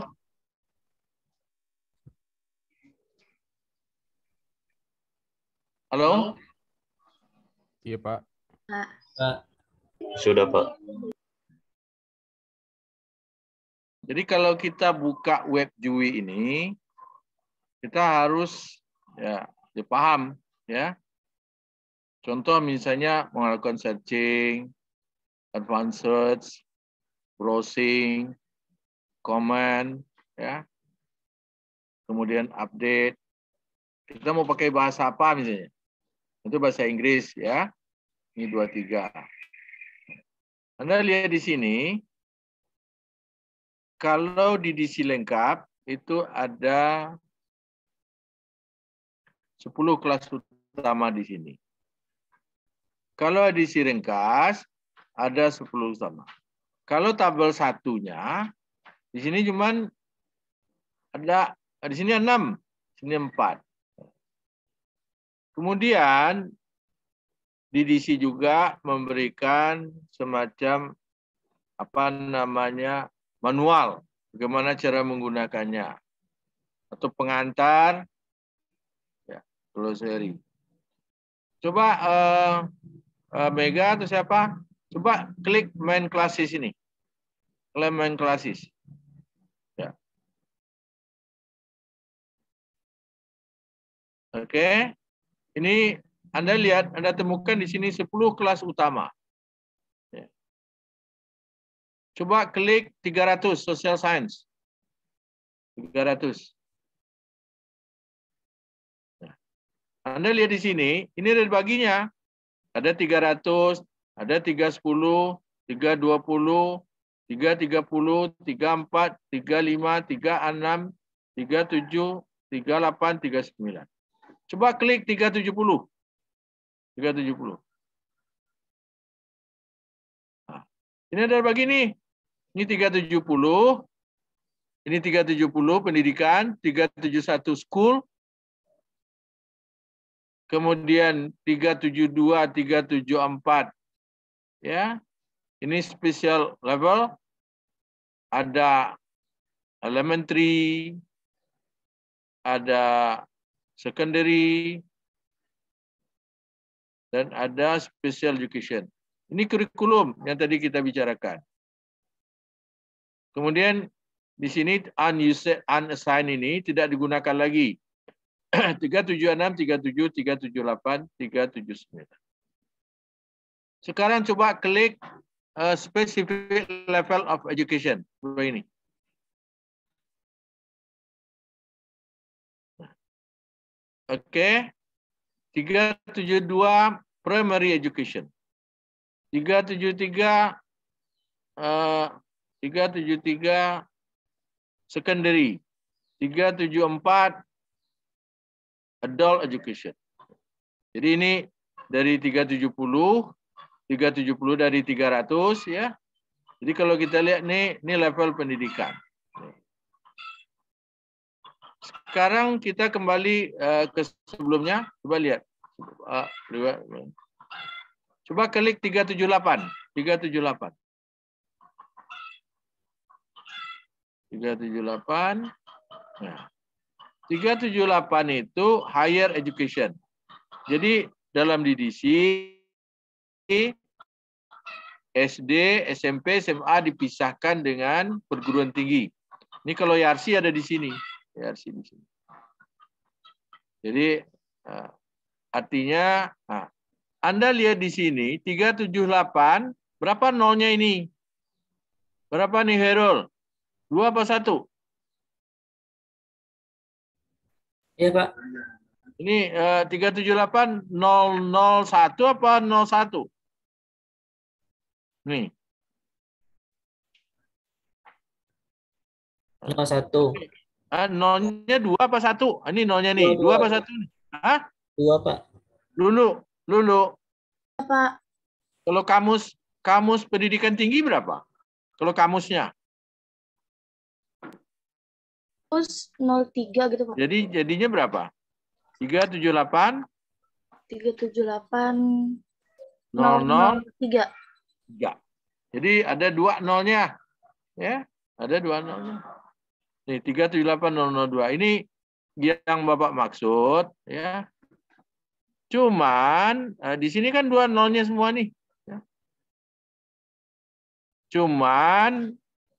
Halo? Iya, Pak. Pak. Sudah, Pak. Jadi kalau kita buka web Jui ini, kita harus ya dipaham ya. Contoh misalnya melakukan searching, advanced search, browsing, comment, ya. Kemudian update. Kita mau pakai bahasa apa misalnya? Itu bahasa Inggris ya. Ini 23. Anda lihat di sini, kalau di edisi lengkap itu ada 10 kelas utama di sini. Kalau edisi ringkas ada 10 utama. Kalau tabel satunya di sini cuman ada di sini 6, di sini 4. Kemudian DDC juga memberikan semacam apa namanya manual bagaimana cara menggunakannya atau pengantar ya, glossary. Coba Mega atau siapa? Coba klik main classes ini. Klik main classes. Ya. Oke. Ini Anda lihat, Anda temukan di sini 10 kelas utama. Ya. Coba klik 300 social science. 300. Ya. Anda lihat di sini, ini ada baginya. Ada 300, ada 310, 320, 330, 34, 35, 36, 37, 38, 39. Coba klik 370. 370. Nah, ini ada begini. Ini 370. Ini 370 pendidikan, 371 school. Kemudian 372, 374. Ya. Ini special level. Ada elementary, ada secondary, dan ada special education. Ini kurikulum yang tadi kita bicarakan. Kemudian di sini unassigned ini tidak digunakan lagi. 376, 37, 378, 379. Sekarang coba klik specific level of education. Ini. Oke. 372 primary education. 373 secondary. 374 adult education. Jadi ini dari 370 dari 300 ya. Jadi kalau kita lihat nih, ini level pendidikan. Sekarang kita kembali ke sebelumnya, coba lihat. Coba klik 378. 378. 378. Nah, 378 itu higher education. Jadi dalam DDC SD, SMP, SMA dipisahkan dengan perguruan tinggi. Ini kalau YRC ada di sini. YRC di sini. Jadi artinya Anda lihat di sini 378 berapa nolnya ini? Berapa nih Herul? 2 apa 1? Iya, Pak. Ini 378 001 apa 01? Nih. 01. Nolnya 2 apa 1? Ini nolnya nih. 2 apa 1? Hah? 2, Pak. Lulu. Pak. Kalau kamus pendidikan tinggi berapa? Kalau kamusnya. Terus 03 gitu, Pak. Jadi jadinya berapa? 378 378 00 3. 3. Jadi ada 2 nolnya. Ya, ada 2 nolnya. Nih 378 002. Ini yang Bapak maksud ya. Cuman di sini kan 2 nolnya semua nih. Ya. Cuman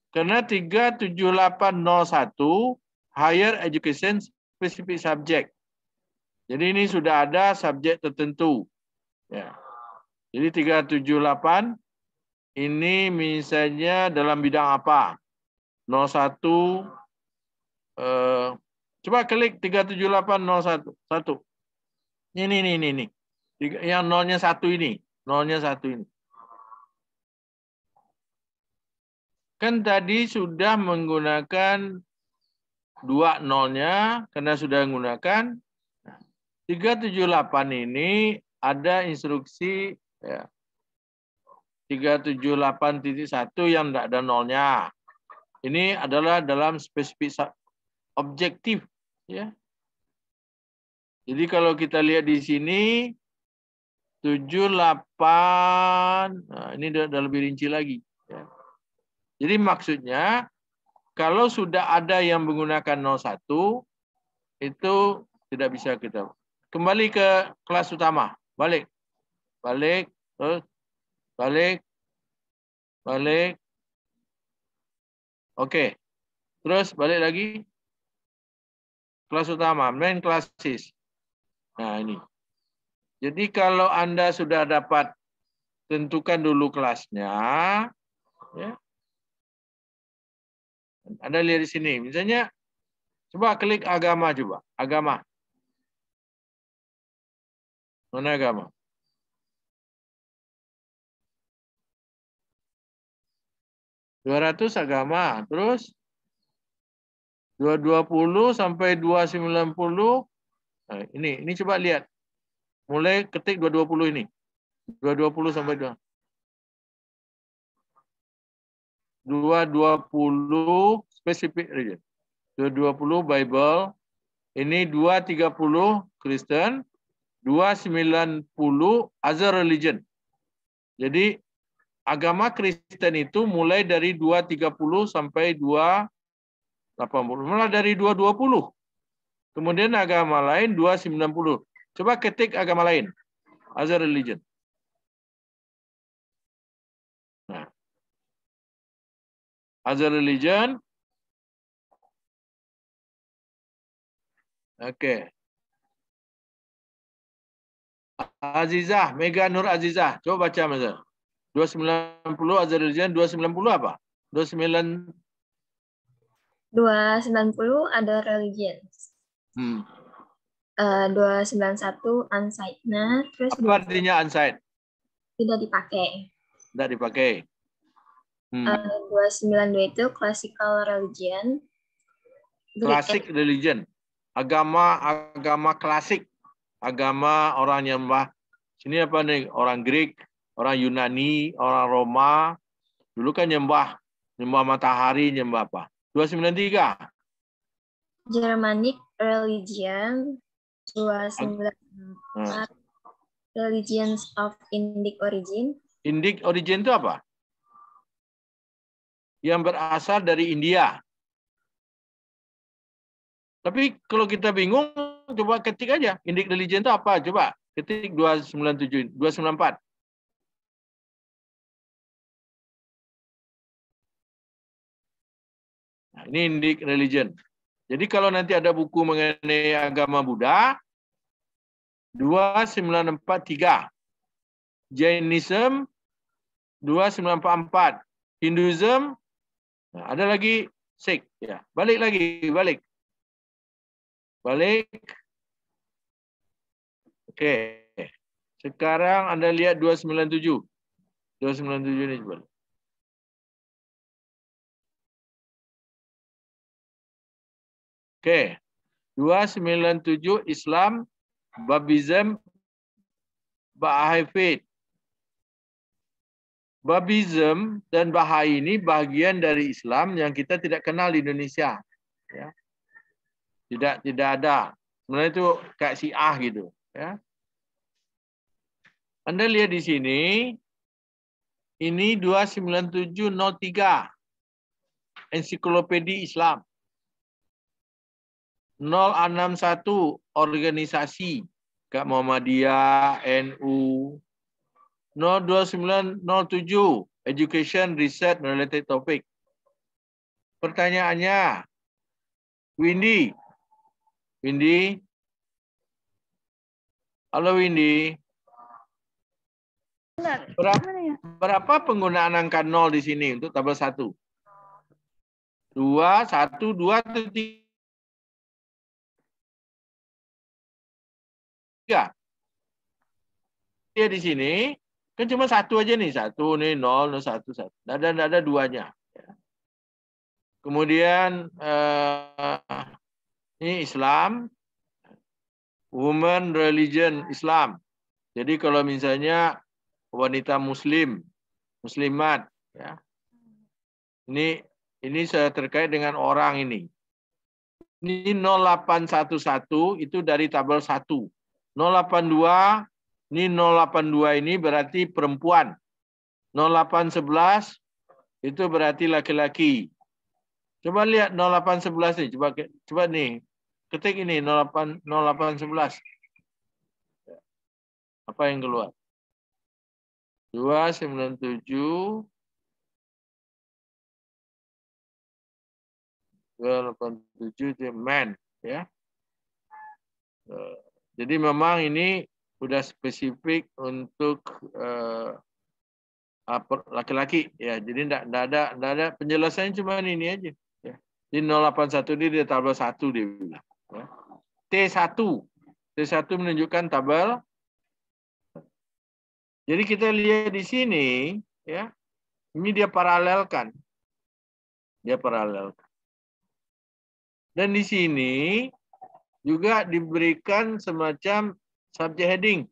karena 37801 higher education specific subject. Jadi ini sudah ada subjek tertentu. Ya. Jadi 378 ini misalnya dalam bidang apa? 01 coba klik 37801. 1. Ini. Yang nolnya 1 ini. Nolnya 1 ini. Kan tadi sudah menggunakan 2 nolnya karena sudah menggunakan 378 ini ada instruksi ya, 378.1 yang tidak ada nolnya. Ini adalah dalam spesifik objektif ya. Jadi kalau kita lihat di sini 78 nah ini udah lebih rinci lagi ya. Jadi maksudnya kalau sudah ada yang menggunakan 01 itu tidak bisa kita. Kembali ke kelas utama. Balik. Terus balik. Oke. Terus balik lagi. Kelas utama, main classes. Nah, ini. Jadi kalau Anda sudah dapat tentukan dulu kelasnya ya. Anda lihat di sini, misalnya coba klik agama coba, agama. Mana agama? agama, terus 220 sampai 290 Nah, ini coba lihat. Mulai ketik 220 ini. 220 sampai 220 specific region. 220 Bible. Ini 230 Kristen. 290 other religion. Jadi agama Kristen itu mulai dari 230 sampai 280. Mulai dari 220. Kemudian agama lain 290. Coba ketik agama lain. Other religion. Nah. Other religion. Oke. Azizah, Mega Nur Azizah. Coba baca Mas. 290 other religion, 290 apa? 290 other religions. 291 unsight. Nah, terus apa artinya unsight? Tidak dipakai. Tidak dipakai. 292 itu classical religion. Classic religion. Agama klasik. Agama orang nyembah. Sini apa nih? Orang Greek, orang Yunani, orang Roma. Dulu kan nyembah matahari, nyembah apa? 293. Germanic religion. 294 religions of Indic origin. Indic origin itu apa? Yang berasal dari India. Tapi kalau kita bingung, coba ketik aja. Indic religion itu apa? Coba ketik 297, 294. Nah, ini Indic religion. Jadi kalau nanti ada buku mengenai agama Buddha, 2943. Jainism 2944. Hinduism, nah, ada lagi Sikh. Ya, balik. Oke. Sekarang Anda lihat 297. 297 ini coba. Oke. 297 Islam, Babism, Baha'i Faith. Babism dan Baha'i ini bagian dari Islam yang kita tidak kenal di Indonesia. Ya. Tidak ada. Sebenarnya itu kayak Syiah gitu. Ya. Anda lihat di sini, ini 29703. Ensiklopedia Islam. 061 organisasi Kak Muhammadiyah, NU. 02907 education research related topic. Pertanyaannya, Windy. Halo Windy. Berapa penggunaan angka 0 di sini untuk tabel 1? 2, 1, 2, 3. Dia di sini kan cuma satu aja nih, satu nih 0, 1, 1. Tidak ada duanya. Kemudian ini Islam, woman religion Islam. Jadi kalau misalnya wanita muslimat, ya. Ini saya terkait dengan orang ini. Ini 0811 itu dari tabel 1. 082 ini 082 ini berarti perempuan. 0811 itu berarti laki-laki. Coba lihat 0811 nih, coba nih. Ketik ini 0811. Apa yang keluar? 297 287 itu man, ya. Jadi memang ini sudah spesifik untuk laki-laki, ya. Jadi tidak ada penjelasannya, cuma ini aja. Ya. Di 081 ini di tabel 1 dia bilang. Ya. T1 menunjukkan tabel. Jadi kita lihat di sini, ya. Ini dia paralelkan. Dan di sini juga diberikan semacam subject heading.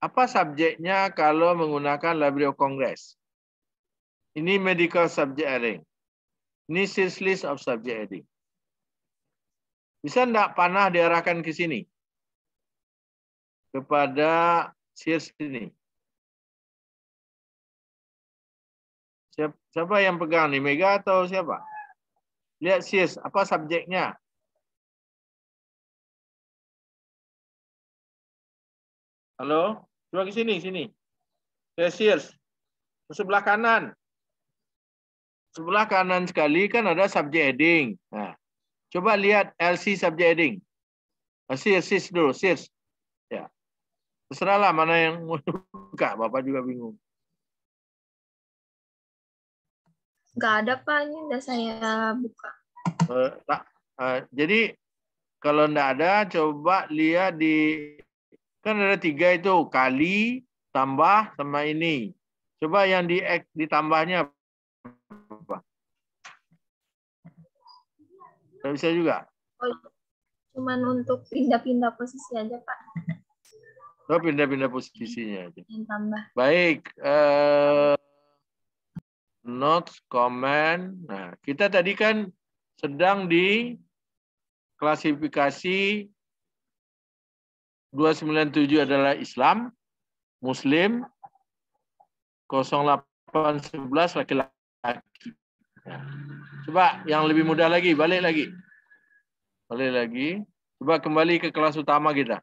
Apa subjeknya kalau menggunakan Library of Congress? Ini medical subject heading. Ini series list of subject heading. Bisa enggak panah diarahkan ke sini? Kepada series ini. Siapa yang pegang nih? Mega atau siapa? Lihat series, apa subjeknya? Halo? Coba ke sini, sini. Series. Sebelah kanan. Sebelah kanan sekali kan ada subject heading. Nah, coba lihat LC subject heading. Series dulu, series. Ya. Terserahlah mana yang mau buka, Bapak juga bingung. Nggak ada, Pak. Ini udah saya buka. Jadi kalau enggak ada, coba lihat di, kan ada 3 itu, kali, tambah, sama ini. Coba yang ditambahnya apa? Tidak bisa juga. Oh, cuman untuk pindah-pindah posisi aja, Pak. Oh, pindah-pindah posisinya aja. Yang tambah. Baik. Notes, comment. Nah, kita tadi kan sedang di klasifikasi 297 adalah Islam, Muslim, 0811 laki-laki. Coba yang lebih mudah lagi, balik lagi. Balik lagi. Coba kembali ke kelas utama kita.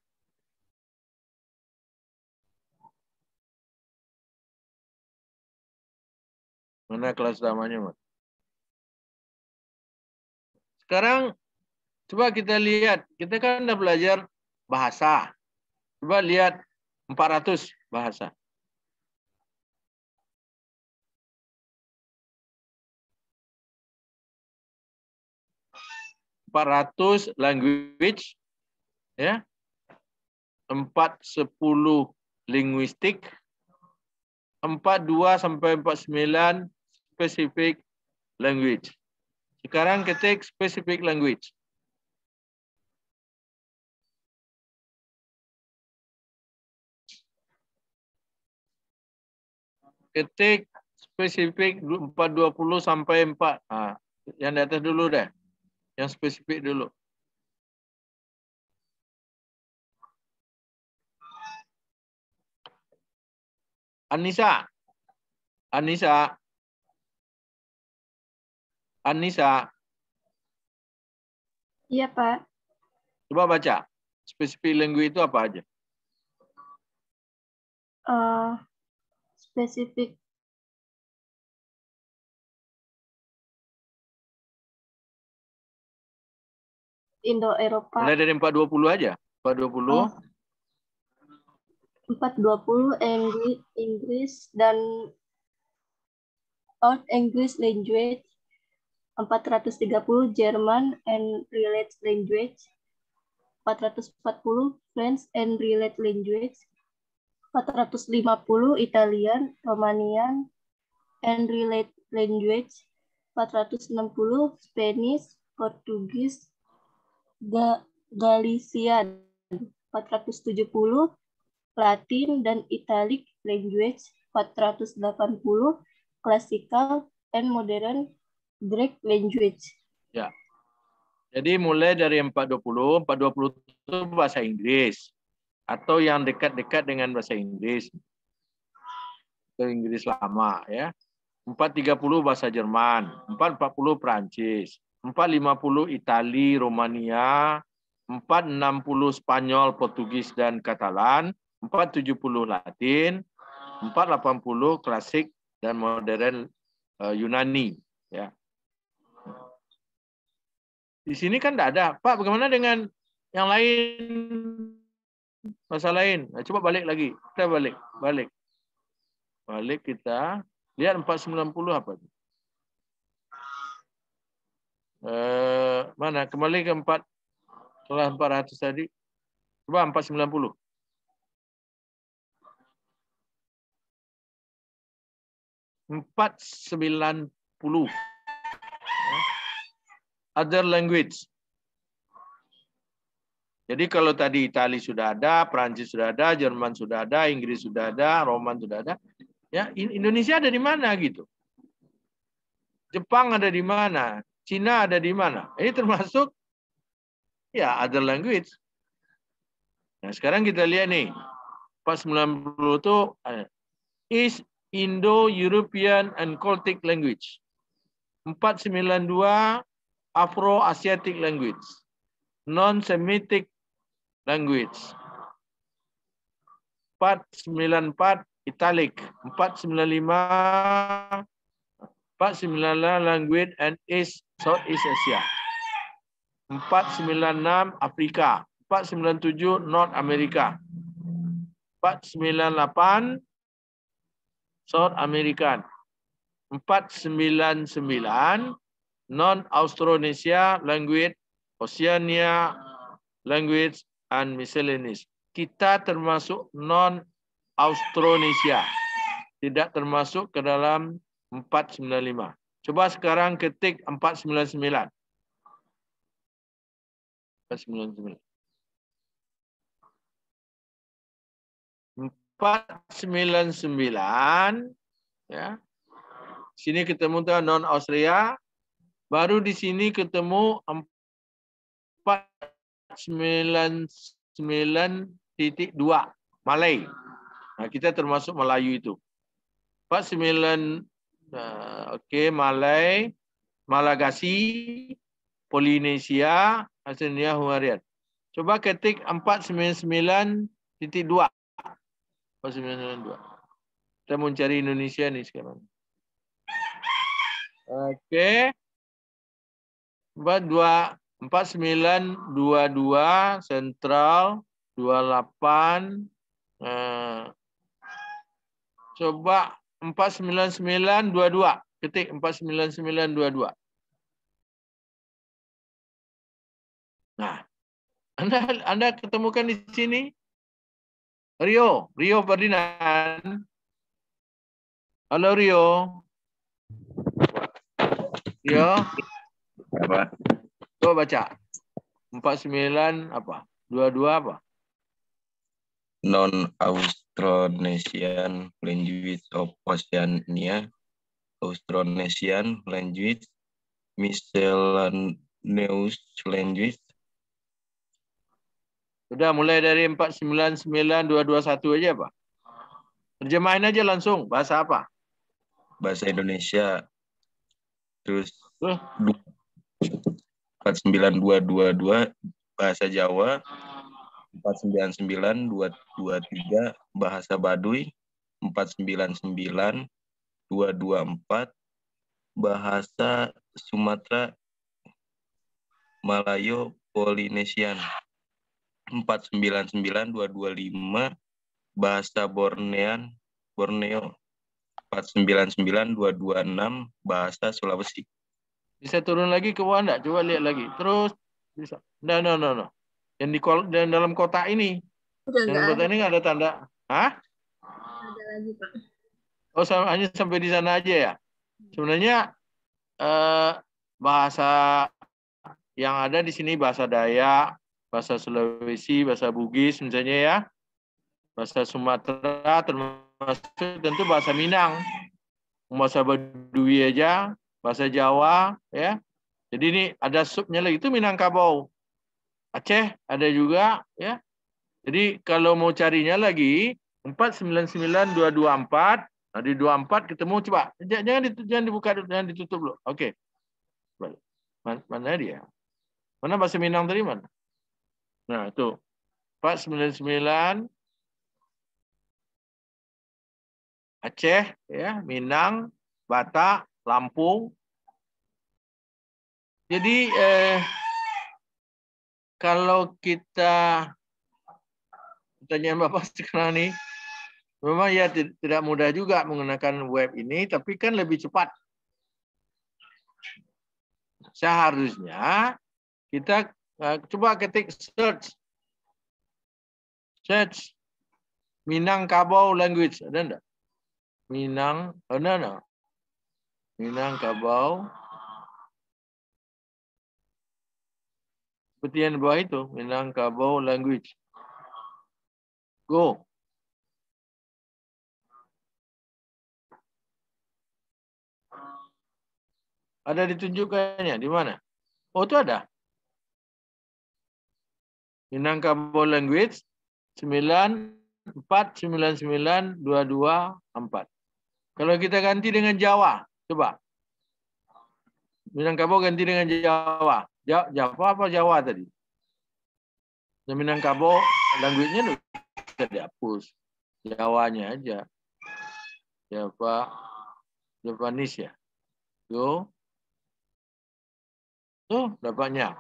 Mana kelas utamanya, Mas? Sekarang coba kita lihat, kita kan udah belajar bahasa. Coba lihat 400 bahasa. Language, ya, 410 linguistik, 42 sampai 49 specific language. Sekarang ketik specific language. Ketik spesifik 420 sampai 4. Nah, yang di atas dulu deh. Yang spesifik dulu. Anissa. Anissa. Anissa. Iya, Pak. Coba baca. Spesifik language itu apa aja? Spesifik Indo-Eropa. Mulai dari 420 aja. 420. 420 Inggris dan Old English language. 430 German and related language. 440 French and related language. 450 Italian, Romanian and related language. 460 Spanish, Portugis, Galician. 470 Latin dan Italic language. 480 Classical and Modern Greek language. Ya. Jadi mulai dari 420 itu bahasa Inggris. Atau yang dekat-dekat dengan bahasa Inggris. Itu Inggris lama, ya. 430 bahasa Jerman, 440 Prancis, 450 Itali, Romania, 460 Spanyol, Portugis dan Katalan, 470 Latin, 480 klasik dan modern Yunani, ya. Di sini kan tidak ada. Pak, bagaimana dengan yang lain? Bahasa lain. Nah, coba balik lagi. Kita balik. Balik kita. Lihat 490 apa? Mana? Kembali ke 4. Setelah 400 tadi. Coba 490. Other language. Jadi kalau tadi Italia sudah ada, Prancis sudah ada, Jerman sudah ada, Inggris sudah ada, Roman sudah ada, ya Indonesia ada di mana gitu? Jepang ada di mana? Cina ada di mana? Ini termasuk ya other language. Nah, sekarang kita lihat nih. 490 itu is Indo-European and Celtic language. 492 Afro-Asiatic language. Non-Semitic language. 494 Italic. 495 language and East Southeast Asia. 496 Afrika. 497 North America. 498 South American. 499 non-Austronesia language, Oceania language, and miscellaneous. Kita termasuk non-Austronesia. Tidak termasuk ke dalam 495. Coba sekarang ketik 499. 499. 499 ya. Sini ketemu non Austria, baru di sini ketemu 499.2 Malay. Nah, kita termasuk Melayu itu. 49 oke, Malay, Malagasy, Polinesia, Asia Hungarian. Coba ketik 499.2. 499.2. Kita mau cari Indonesia nih sekarang. Oke. 4922 Sentral 28. Coba 49922. Ketik 49922. Nah, Anda ketemukan di sini Rio Ferdinand. Halo Rio. Rio. Apa? Coba baca. 49 apa? 22 apa? Non-Austronesian language of Oceania, Austronesian language, miscellaneous language. Sudah mulai dari 499.221 aja, Pak. Terjemahin aja langsung. Bahasa apa? Bahasa Indonesia. Terus 49222 bahasa Jawa, 499.223 bahasa Baduy, 499.224 bahasa Sumatera Malayo Polinesian, 499.225 bahasa Borneo, 499.226 bahasa Sulawesi. Bisa turun lagi ke bawah enggak? Coba lihat lagi. Terus bisa. No. Yang di dalam kotak ini. Dalam kotak ini nggak ada tanda. Hah? Ada lagi, Pak. Oh, hanya sampai di sana aja ya. Sebenarnya bahasa yang ada di sini bahasa Dayak, bahasa Sulawesi, bahasa Bugis misalnya ya. Bahasa Sumatera termasuk tentu bahasa Minang. Bahasa Baduy aja, bahasa Jawa ya. Jadi ini ada subnya lagi itu Minangkabau. Aceh ada juga ya. Jadi kalau mau carinya lagi 499.224, nah di 24 ketemu coba. Jangan dibuka, jangan ditutup dulu. Oke. Mana dia? Mana bahasa Minang tadi mana? Nah, itu. 499 Aceh ya, Minang, Batak, Lampung. Jadi kalau kita pertanyaan Bapak sekarang nih, memang ya tidak mudah juga menggunakan web ini, tapi kan lebih cepat. Seharusnya kita coba ketik search Minangkabau language, ada enggak? Minangkabau Seperti yang di bawah itu, Minangkabau language. Go. Ada ditunjukkannya di mana? Oh, itu ada. Minangkabau language 94992224. Kalau kita ganti dengan Jawa, coba. Minangkabau ganti dengan Jawa. Jawa apa Jawa tadi? Minangkabau language-nya bisa dihapus. Jawanya aja. Javanese ya. Go. Tuh, dapatnya.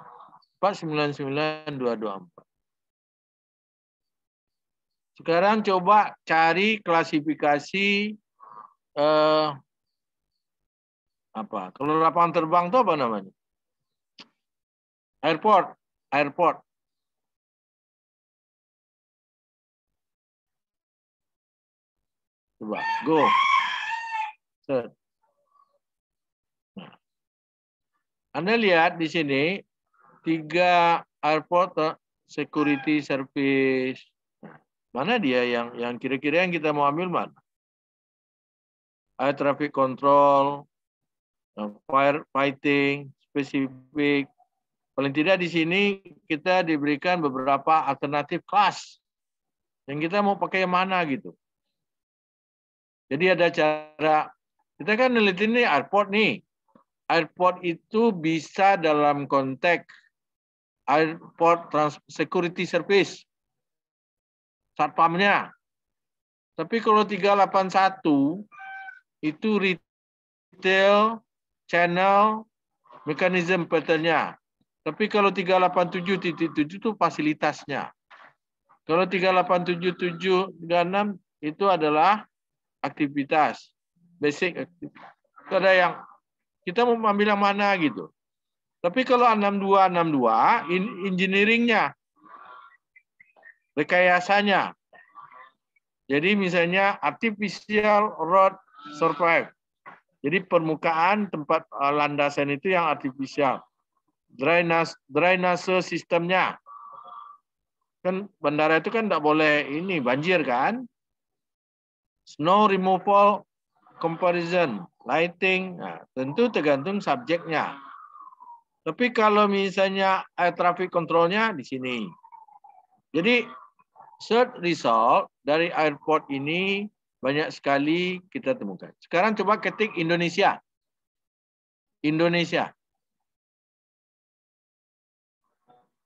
499224. Sekarang coba cari klasifikasi apa? Kalau lapangan terbang itu apa namanya? Airport. Coba, go. Set. Nah. Anda lihat di sini 3 airport security service. Nah, mana dia yang kira-kira yang kita mau ambil mana? Air traffic control, fire fighting, spesifik. Paling tidak di sini kita diberikan beberapa alternatif kelas. Yang kita mau pakai yang mana gitu. Jadi ada cara, kita kan neliti ini airport nih. Airport itu bisa dalam konteks airport security service. Satpamnya. Tapi kalau 381 itu retail, channel, mekanisme pattern-nya. Tapi kalau 387.7 itu fasilitasnya. Kalau 387.736 itu adalah aktivitas, basic aktivitas. Ada yang kita mau ambil yang mana gitu. Tapi kalau 6262 engineering-nya, rekayasanya. Jadi misalnya artificial road surface. Jadi permukaan tempat landasan itu yang artificial. Drainase sistemnya. Kan bandara itu kan tidak boleh ini banjir kan? Snow removal comparison, lighting, nah, tentu tergantung subjeknya. Tapi kalau misalnya air traffic controlnya di sini. Jadi search result dari airport ini banyak sekali kita temukan. Sekarang coba ketik Indonesia. Indonesia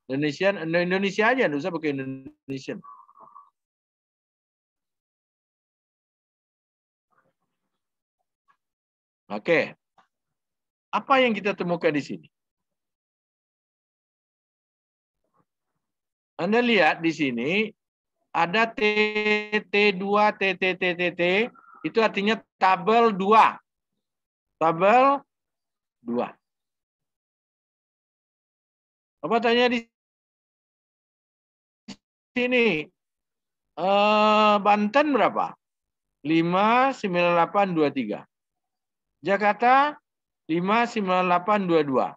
aja, tidak usah pakai Indonesian. Oke. Apa yang kita temukan di sini? Anda lihat di sini ada TT2, TTTTT, itu artinya tabel 2. Tabel 2. Apa tanya di sini? Banten berapa? 59823. Jakarta 59822.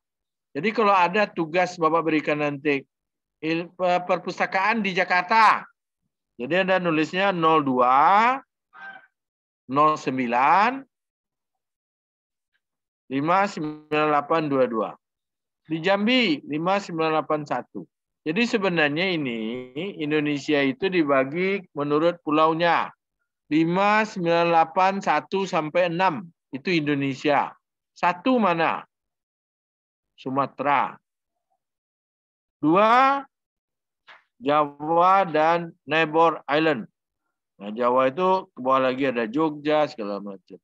Jadi kalau ada tugas Bapak berikan nanti perpustakaan di Jakarta. Jadi Anda nulisnya 02 09 59822. Di Jambi 5981. Jadi sebenarnya ini Indonesia itu dibagi menurut pulaunya. 5, 9, 8, 1 sampai 6. Itu Indonesia. 1 mana? Sumatera. 2, Jawa dan neighbor island. Nah, Jawa itu ke bawah lagi ada Jogja, segala macam.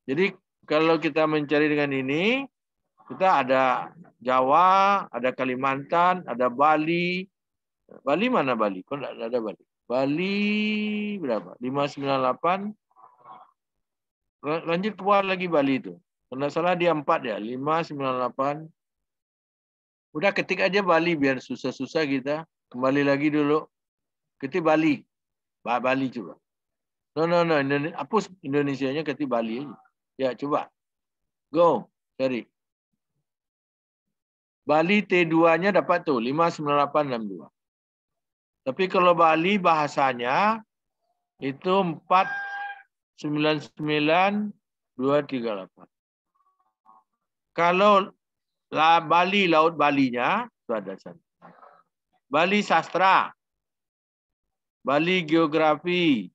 Jadi kalau kita mencari dengan ini, kita ada Jawa, ada Kalimantan, ada Bali. Bali mana Bali? Kok tidak ada Bali? Bali berapa? 598. Lanjut ke bawah lagi Bali itu. Kalau salah dia 4 ya. 598. Udah ketik aja Bali biar susah-susah kita. Kembali lagi dulu. Ketik Bali. Bali coba. No. Hapus Indonesianya, ketik Bali. Ya coba. Go. Cari. Bali T2-nya dapat tuh 59862. Tapi kalau Bali bahasanya itu 499238. Kalau Bali Laut Balinya itu ada sana. Bali Sastra, Bali Geografi,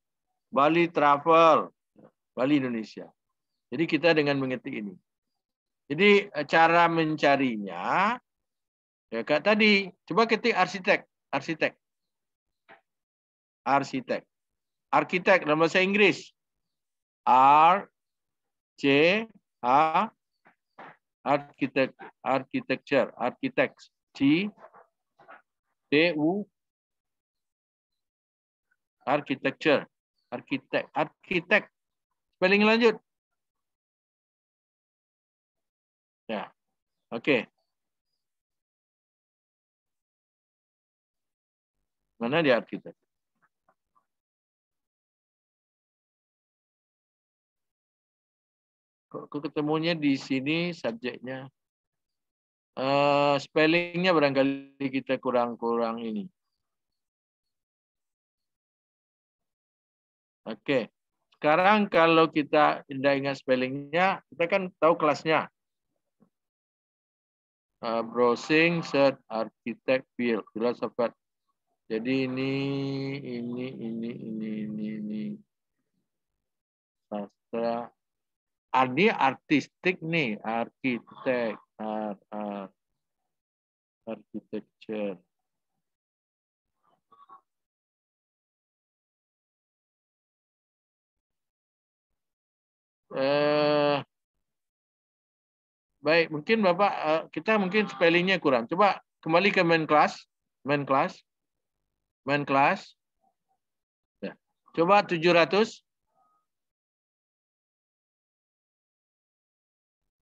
Bali Travel, Bali Indonesia. Jadi kita dengan mengetik ini. Jadi cara mencarinya, ya kayak tadi, coba ketik arsitek, arsitek, arsitek, arsitek dalam bahasa Inggris, arsitek, architecture, architects, TU, architecture, arsitek, arsitek, spelling lanjut. Ya, oke. Mana dia arsitek? Kok ketemunya di sini subjeknya? Spellingnya barangkali kita kurang ini. Oke. Sekarang kalau kita tidak ingat spellingnya, kita kan tahu kelasnya. Browsing, search, architect, field, filsafat. Jadi ini sastra. Ini artistik nih, arsitek, architecture. Baik, mungkin Bapak, kita mungkin spellingnya kurang. Coba kembali ke main class. Ya. Coba 700.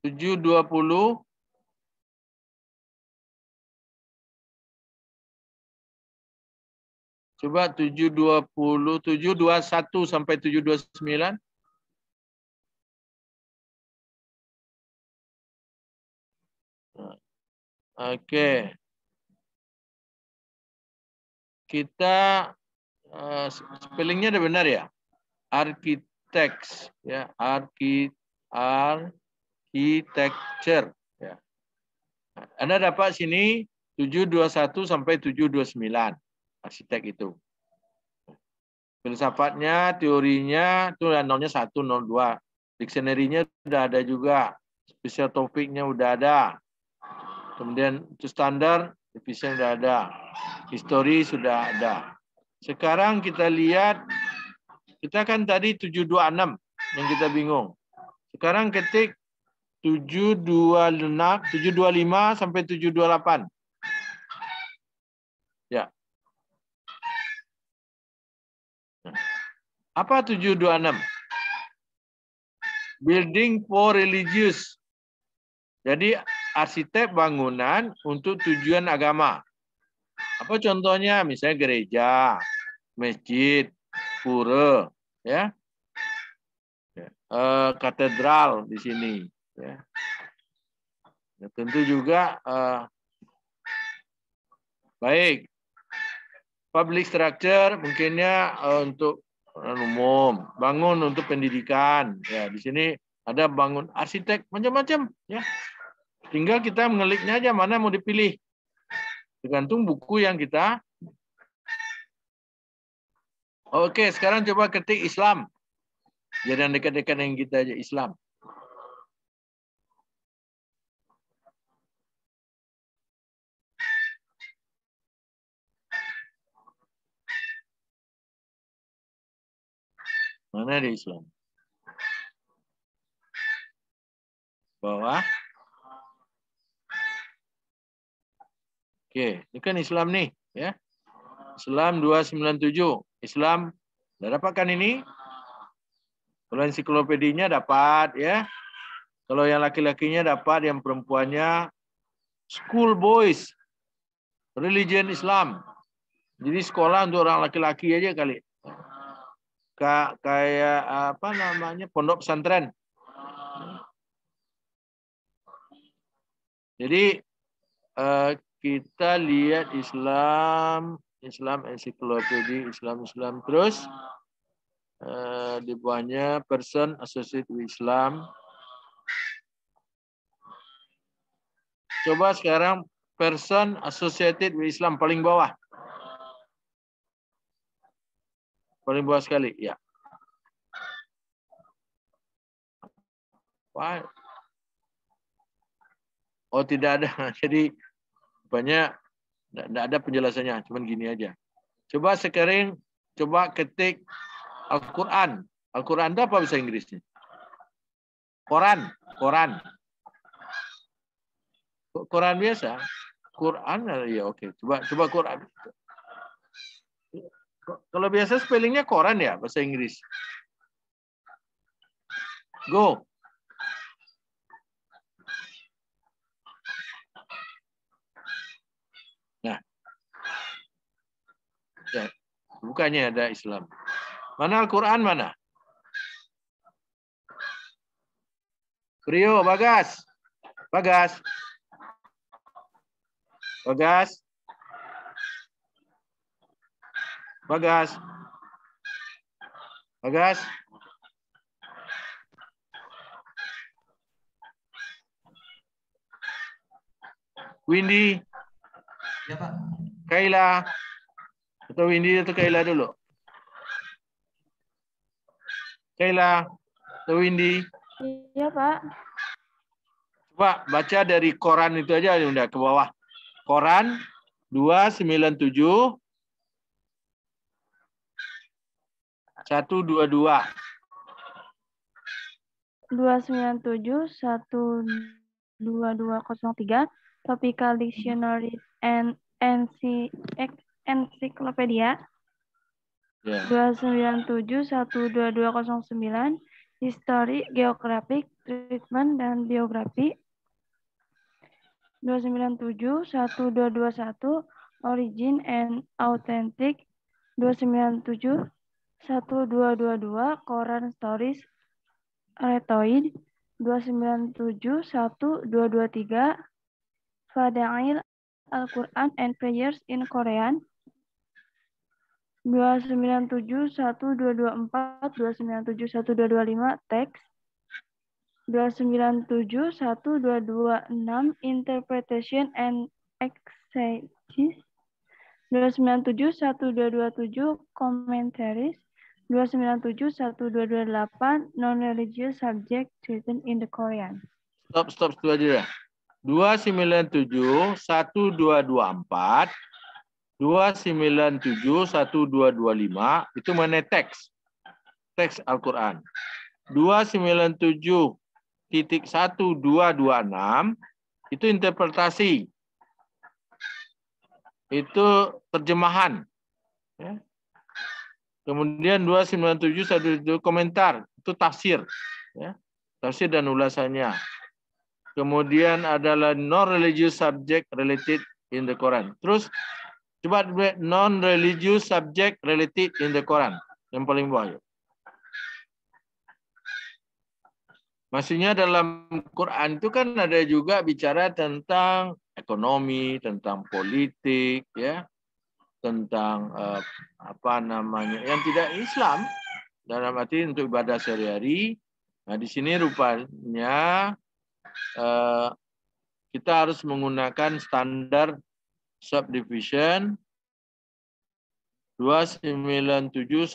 720. Coba 720, 721 sampai 729. Oke. Kita spellingnya udah benar ya? Architects ya, architecture ya. Anda dapat sini 721 sampai 729 arsitek itu. Filsafatnya, teorinya itu nolnya 1, 02. Dictionary-nya udah ada juga. Special topiknya udah ada. Kemudian itu standar, division sudah ada. History sudah ada. Sekarang kita lihat, kita kan tadi 726 yang kita bingung. Sekarang ketik 725 sampai 728. Ya. Apa 726? Building for religious. Jadi arsitek bangunan untuk tujuan agama. Apa contohnya? Misalnya gereja, masjid, pura, ya, katedral di sini. Ya. Ya, tentu juga baik. Public structure mungkinnya untuk umum, bangun untuk pendidikan. Ya, di sini ada bangun arsitek macam-macam. Ya. Tinggal kita mengeliknya aja mana mau dipilih. Tergantung buku yang kita. Oke, sekarang coba ketik Islam. Jangan dekat-dekat yang kita aja Islam. Mana di Islam? Bawah. Oke, ini kan Islam nih, ya. Islam 297. Islam, udah dapatkan ini? Kalau ensiklopedinya dapat, ya. Kalau yang laki-lakinya dapat, yang perempuannya school boys, religion Islam. Jadi sekolah untuk orang laki-laki aja kali. Kayak apa namanya, pondok pesantren. Jadi kita lihat Islam ensiklopedia Islam. Terus di bawahnya person associated with Islam. Coba sekarang person associated with Islam paling bawah. Paling bawah sekali, ya. Wah. Oh, tidak ada. Jadi banyak tidak ada penjelasannya, cuman gini aja. Coba sekarang ketik Al-Qur'an. Al-Qur'an itu apa bahasa Inggrisnya? Quran. Quran biasa. Quran ya oke. Coba Quran. Kalau biasa spellingnya Quran ya bahasa Inggris. Go. Nah. Ya, bukannya ada Islam. Mana Al-Qur'an mana? Rio, Bagas. Windy. Ya, Pak. Kaila. Atau Windy atau Kaila dulu? Kaila atau Windy? Iya, Pak. Coba baca dari Quran itu aja udah ke bawah. Quran 297 122. 297 12203 Topical Dictionary and Encyclopedia. Ya. 297 12209 History, Geographic, Treatment, dan Biografi. 297 1221 Origin and Authentic. 297 1222 Quran Stories, Retoid. 297 1223 Fadail Al-Quran and Prayers in Korean. 297 1224 297 1225 Teks. 297 1226 Interpretation and Exegesis. 297 1227 Commentaries. 297 1228 Non-religious subject written in the Korean. Stop itu aja. 297 1224 297 1225 itu mana teks Al-Qur'an. 297.1226 itu interpretasi. Itu terjemahan. Ya. Kemudian 297 itu komentar, itu tafsir, ya. Tafsir dan ulasannya. Kemudian adalah non-religious subject related in the Quran. Terus coba non-religious subject related in the Quran. Yang paling bawah. Maksudnya dalam Quran itu kan ada juga bicara tentang ekonomi, tentang politik, ya, tentang yang tidak Islam dalam arti untuk ibadah sehari-hari. Nah, di sini rupanya kita harus menggunakan standar subdivision 297.122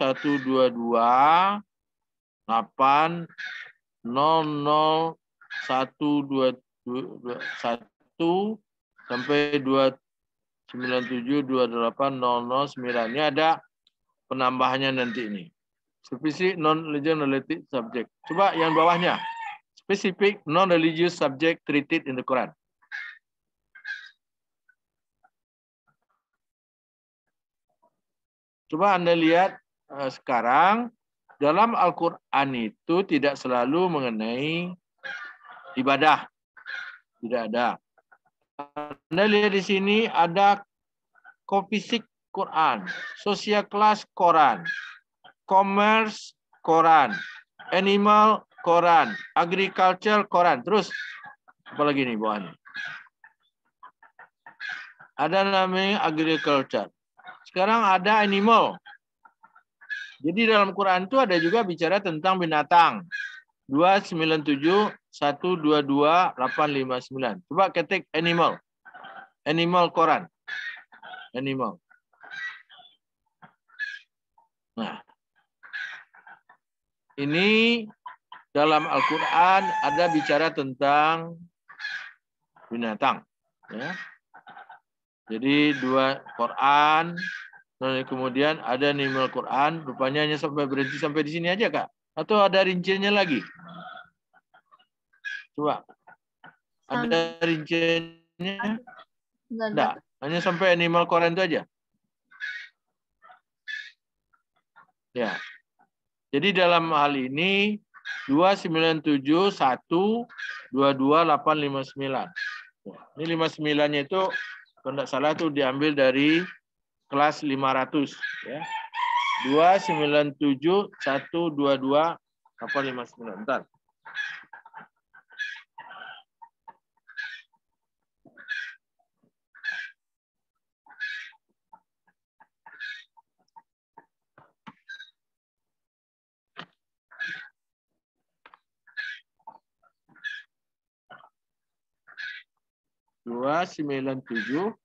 8 00 121 sampai 297 28 009. Ini ada penambahannya nanti ini. Specific non-religious related subject. Coba yang bawahnya. Specific non-religious subject treated in the Quran. Coba Anda lihat sekarang dalam Al-Quran itu tidak selalu mengenai ibadah. Tidak ada. Anda lihat di sini ada fisik Quran, social class Quran, commerce Quran, animal Quran, agriculture Quran. Terus apa lagi nih bawahnya? Ada namanya agriculture. Sekarang ada animal. Jadi dalam Quran itu ada juga bicara tentang binatang. 297 122 859. Coba ketik animal. Animal Quran. Animal. Nah. Ini dalam Al-Quran ada bicara tentang binatang. Ya. Jadi dua Quran, dan kemudian ada animal Quran, rupanya hanya sampai berhenti sampai di sini aja, Kak? Atau ada rinciannya lagi? Coba. Ada rinciannya? Enggak. Hanya sampai animal Quran itu aja? Ya. Jadi dalam hal ini 297 1 22 859. Ini 59-nya itu kalau tidak salah itu diambil dari kelas 500 ya. 297 122 859. Bentar. Dua 97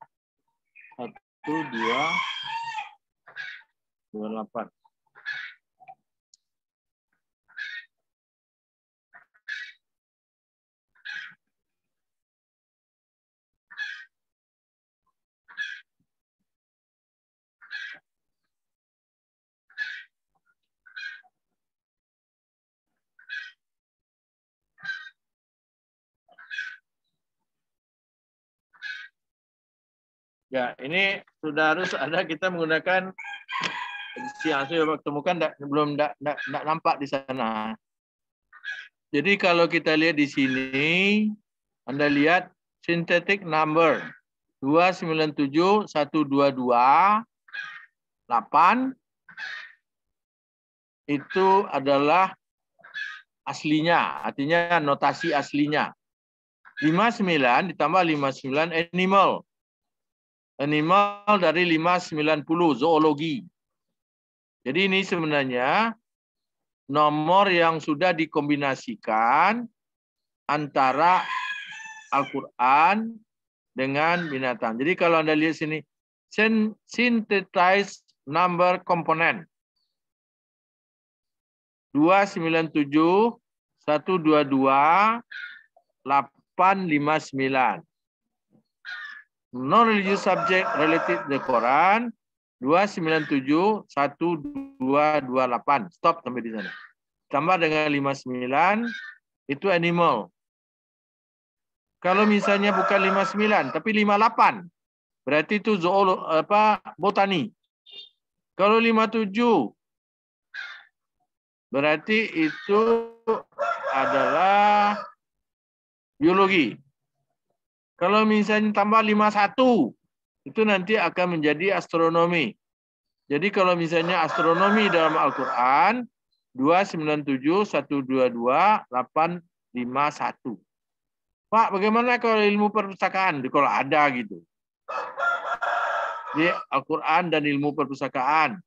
1228. Ya, ini sudah harus ada kita menggunakan edisi yang saya temukan belum nampak di sana. Jadi kalau kita lihat di sini, Anda lihat synthetic number 297 122 8 itu adalah aslinya, artinya notasi aslinya. 59 ditambah 59 animal. Animal dari 590 zoologi. Jadi ini sebenarnya nomor yang sudah dikombinasikan antara Al-Quran dengan binatang. Jadi kalau Anda lihat sini, synthesized number component. 297 122 859. Non-religious subject related to the Quran 297 1228. Stop sampai di sana. Tambah dengan 59 itu animal. Kalau misalnya bukan 59 tapi 58 berarti itu botani. Kalau 57 berarti itu adalah biologi. Kalau misalnya tambah 51, itu nanti akan menjadi astronomi. Jadi kalau misalnya astronomi dalam Al-Quran, 297 122 851. Pak, bagaimana kalau ilmu perpustakaan? Kalau ada gitu. Di Al-Quran dan ilmu perpustakaan.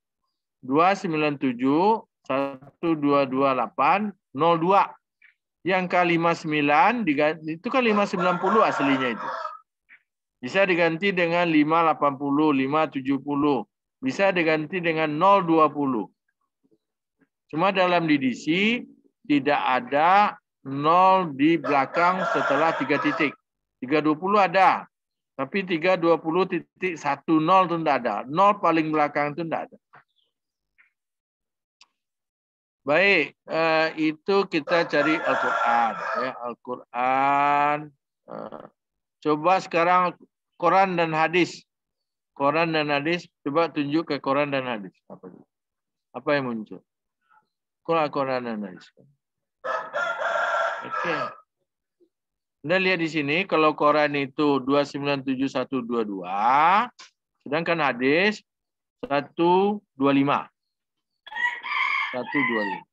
297 1228 02. Yang K59 itu kan 590 aslinya itu. Bisa diganti dengan 580, 570. Bisa diganti dengan 020. Cuma dalam didisi tidak ada 0 di belakang setelah 3 titik. 320 ada. Tapi 320.10 itu tidak ada. 0 paling belakang itu tidak ada. Baik, itu kita cari Al-Quran. Ya, Al-Quran. Coba sekarang Quran dan hadis. Quran dan hadis. Coba tunjuk ke Quran dan hadis. Apa yang muncul? Quran dan hadis. Oke. Anda lihat di sini, kalau Quran itu 297.122, sedangkan hadis 125. 125.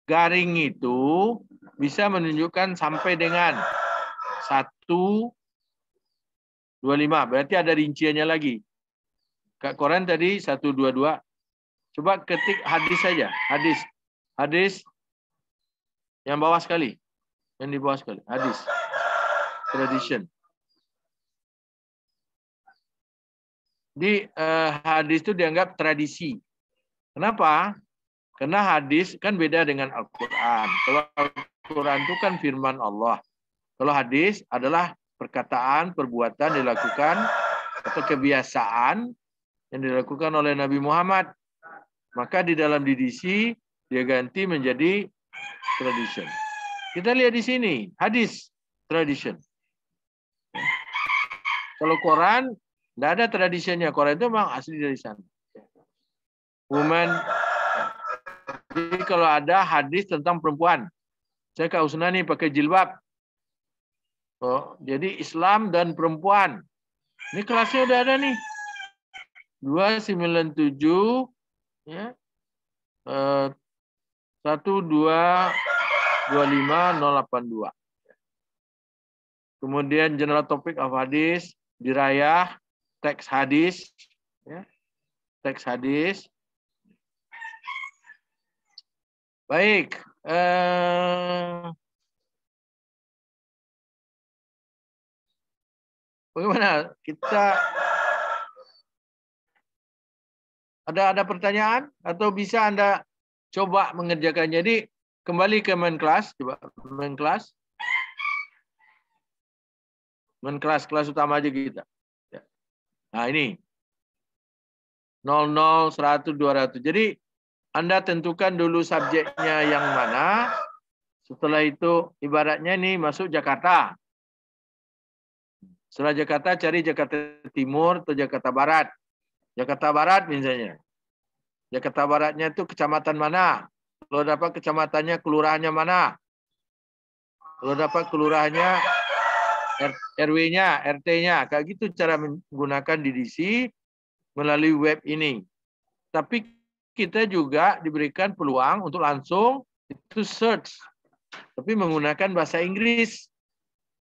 Garing itu bisa menunjukkan sampai dengan 1, 25. Berarti ada rinciannya lagi. Kak Koran tadi 122. Coba ketik hadis saja. Hadis. Hadis yang bawah sekali. Yang di bawah sekali. Hadis. Tradition. Di hadis itu dianggap tradisi. Kenapa? Karena hadis kan beda dengan Al-Quran. Kalau Al-Quran itu kan firman Allah. Kalau hadis adalah perkataan, perbuatan dilakukan atau kebiasaan yang dilakukan oleh Nabi Muhammad. Maka di dalam DDC dia ganti menjadi tradition. Kita lihat di sini, hadis, tradition. Kalau Quran, tidak ada tradisinya. Quran itu memang asli dari sana. Woman. Jadi kalau ada hadis tentang perempuan, saya Kak Husna nih pakai jilbab. Oh, jadi Islam dan perempuan. Ini kelasnya udah ada nih. 297 ya. 1225082. Kemudian general topic of hadis, dirayah, teks hadis, ya. Teks hadis. Baik, bagaimana kita ada pertanyaan atau bisa Anda coba mengerjakan? Jadi kembali ke main kelas, coba main kelas. Main kelas utama aja kita. Nah, ini 00, 100, 200. Jadi Anda tentukan dulu subjeknya yang mana. Setelah itu ibaratnya nih masuk Jakarta. Setelah Jakarta cari Jakarta Timur atau Jakarta Barat. Jakarta Barat misalnya. Jakarta Baratnya itu kecamatan mana? Kalau dapat kecamatannya, kelurahannya mana? Kalau dapat kelurahannya, RW-nya, RT-nya. Kayak gitu cara menggunakan DDC melalui web ini. Tapi kita juga diberikan peluang untuk langsung itu search. Tapi menggunakan bahasa Inggris.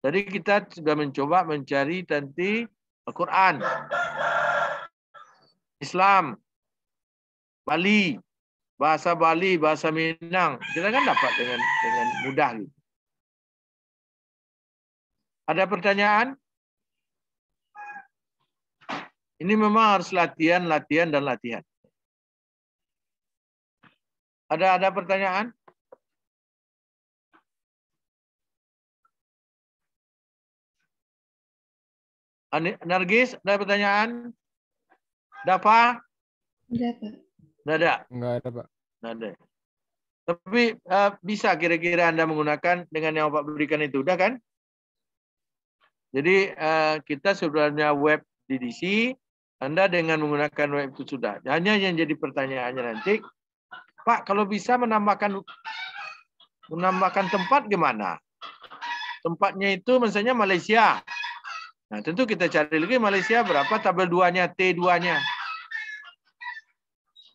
Jadi kita sudah mencoba mencari nanti Al-Quran, Islam, Bali, bahasa Minang. Kita kan dapat dengan mudah. Gitu. Ada pertanyaan? Ini memang harus latihan, dan latihan. Ada pertanyaan? Nargis, ada pertanyaan? Dafa? Enggak, Pak. Tidak ada? Enggak ada, Pak. Tidak ada. Tapi bisa kira-kira Anda menggunakan dengan yang Pak berikan itu, udah kan? Jadi kita sebenarnya web DDC, Anda dengan menggunakan web itu sudah. Hanya yang jadi pertanyaannya nanti, Pak, kalau bisa menambahkan tempat gimana? Tempatnya itu misalnya Malaysia. Nah, tentu kita cari lagi Malaysia berapa tabel 2-nya, T2-nya.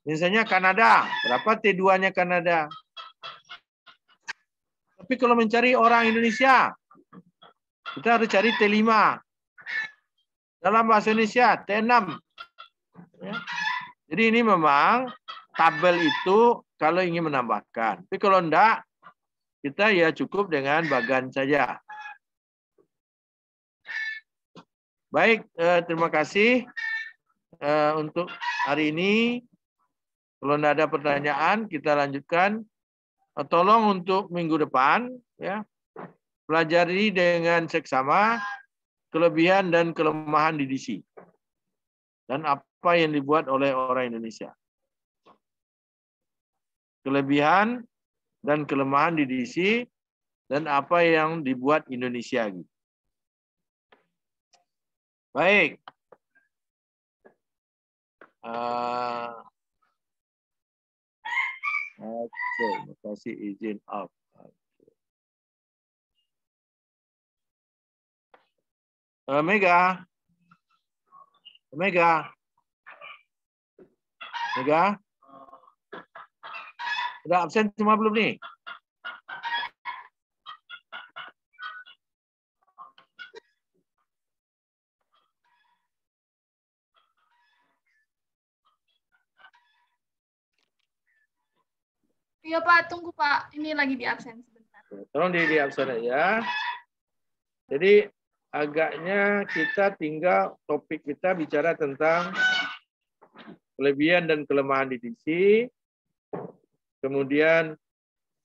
Misalnya Kanada, berapa T2-nya Kanada. Tapi kalau mencari orang Indonesia, kita harus cari T5. Dalam bahasa Indonesia, T6. Ya. Jadi ini memang tabel itu kalau ingin menambahkan. Tapi kalau enggak, kita ya cukup dengan bagan saja. Baik, terima kasih untuk hari ini. Kalau enggak ada pertanyaan, kita lanjutkan. Tolong untuk minggu depan, ya, pelajari dengan seksama kelebihan dan kelemahan DDC. Dan apa yang dibuat oleh orang Indonesia. Kelebihan dan kelemahan DDC dan apa yang dibuat Indonesia. Baik. Oke, terima kasih izin off. Mega. Udah absen semua belum nih? Iya Pak, tunggu Pak. Ini lagi di absen sebentar. Tolong di absen aja. Jadi agaknya kita tinggal topik kita bicara tentang kelebihan dan kelemahan didiksi. Kemudian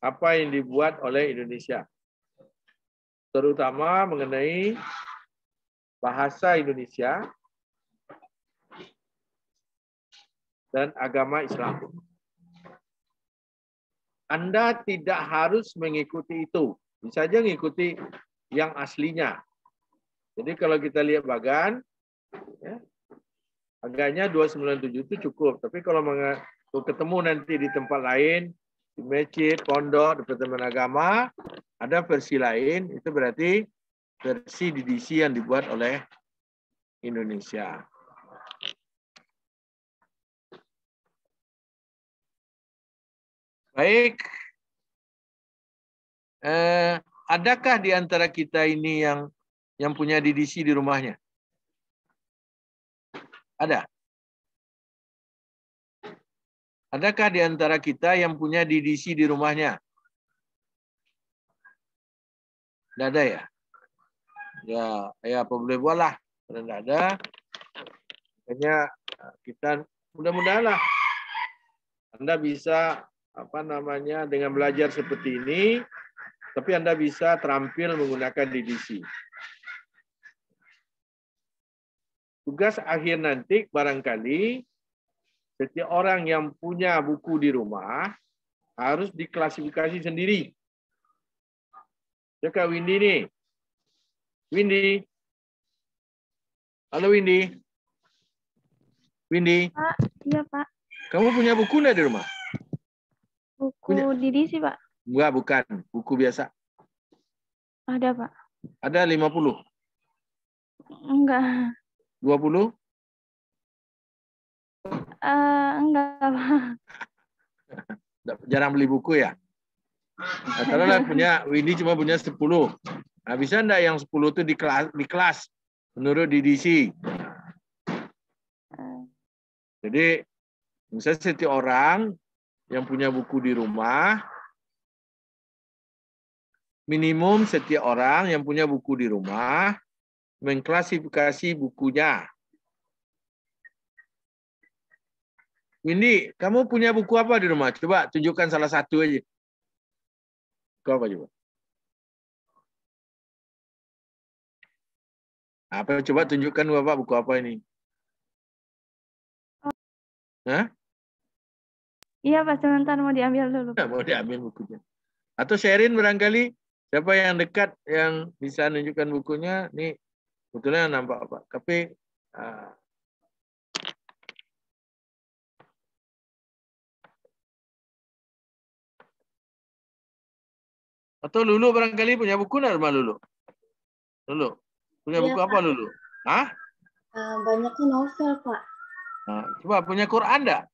apa yang dibuat oleh Indonesia. Terutama mengenai bahasa Indonesia dan agama Islam. Anda tidak harus mengikuti itu. Bisa saja mengikuti yang aslinya. Jadi kalau kita lihat bagan, ya, agaknya 297 itu cukup. Tapi kalau ketemu nanti di tempat lain, di masjid, pondok, departemen agama, ada versi lain, itu berarti versi didiksi yang dibuat oleh Indonesia. Baik, adakah di antara kita ini yang punya didiksi di rumahnya? Ada? Adakah di antara kita yang punya didiksi di rumahnya? Tidak ada ya? Ya apa boleh buatlah. Kalau tidak ada, makanya kita mudah-mudahan lah Anda bisa dengan belajar seperti ini, tapi Anda bisa terampil menggunakan didiksi. Tugas akhir nanti barangkali setiap orang yang punya buku di rumah harus diklasifikasi sendiri. Cakap Windy nih. Windy. Halo Windy. Windy. Pak, iya Pak. Kamu punya buku enggak di rumah? Buku didiksi Pak. Enggak, bukan. Buku biasa. Ada Pak. Ada 50? Enggak. 20? Enggak Pak. Jarang beli buku ya? Nah, kalau punya, Windy cuma punya 10. Nah, bisa enggak yang 10 itu di kelas menurut didiksi? Jadi, misalnya setiap orang yang punya buku di rumah, minimum setiap orang yang punya buku di rumah mengklasifikasi bukunya. Windy, kamu punya buku apa di rumah? Coba tunjukkan salah satu aja. Buku apa coba? Apa coba tunjukkan Bapak buku apa ini? Hah? Iya Pak, sebentar mau diambil dulu. Mau diambil bukunya. Atau sharein barangkali siapa yang dekat yang bisa menunjukkan bukunya. Nih, sebetulnya nampak Pak. Tapi atau Lulu barangkali punya buku enggak rumah Lulu? Lulu, punya buku apa Lulu? Hah? Banyaknya novel, Pak. Nah, coba punya Quran enggak?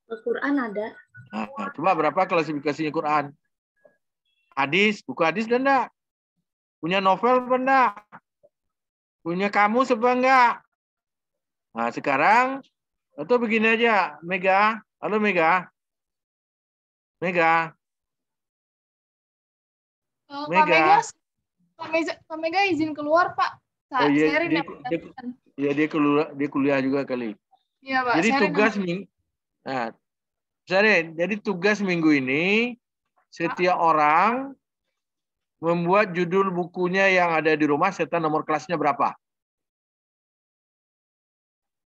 Al-Quran ada. Nah, coba berapa klasifikasinya Quran? Hadis, buku hadis dan enggak? Punya novel apa enggak? Punya kamus apa enggak? Nah, sekarang atau begini aja, Mega. Halo Mega. Mega. Mega. Pak Mega izin keluar, Pak. Oh, iya, dia kuliah juga kali. Iya, Pak. Jadi tugas nah, jadi tugas minggu ini setiap orang membuat judul bukunya yang ada di rumah serta nomor kelasnya berapa.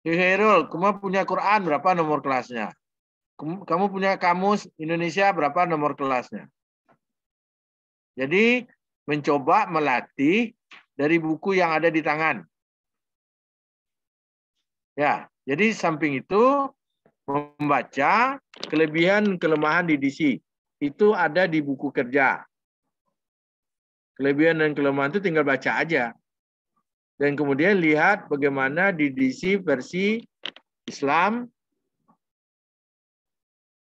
Herul, kamu punya Quran berapa nomor kelasnya? Kamu punya kamus Indonesia berapa nomor kelasnya? Jadi mencoba melatih dari buku yang ada di tangan. Ya, jadi samping itu membaca kelebihan kelemahan didiksi itu ada di buku kerja. Kelebihan dan kelemahan itu tinggal baca aja. Dan kemudian lihat bagaimana didiksi versi Islam,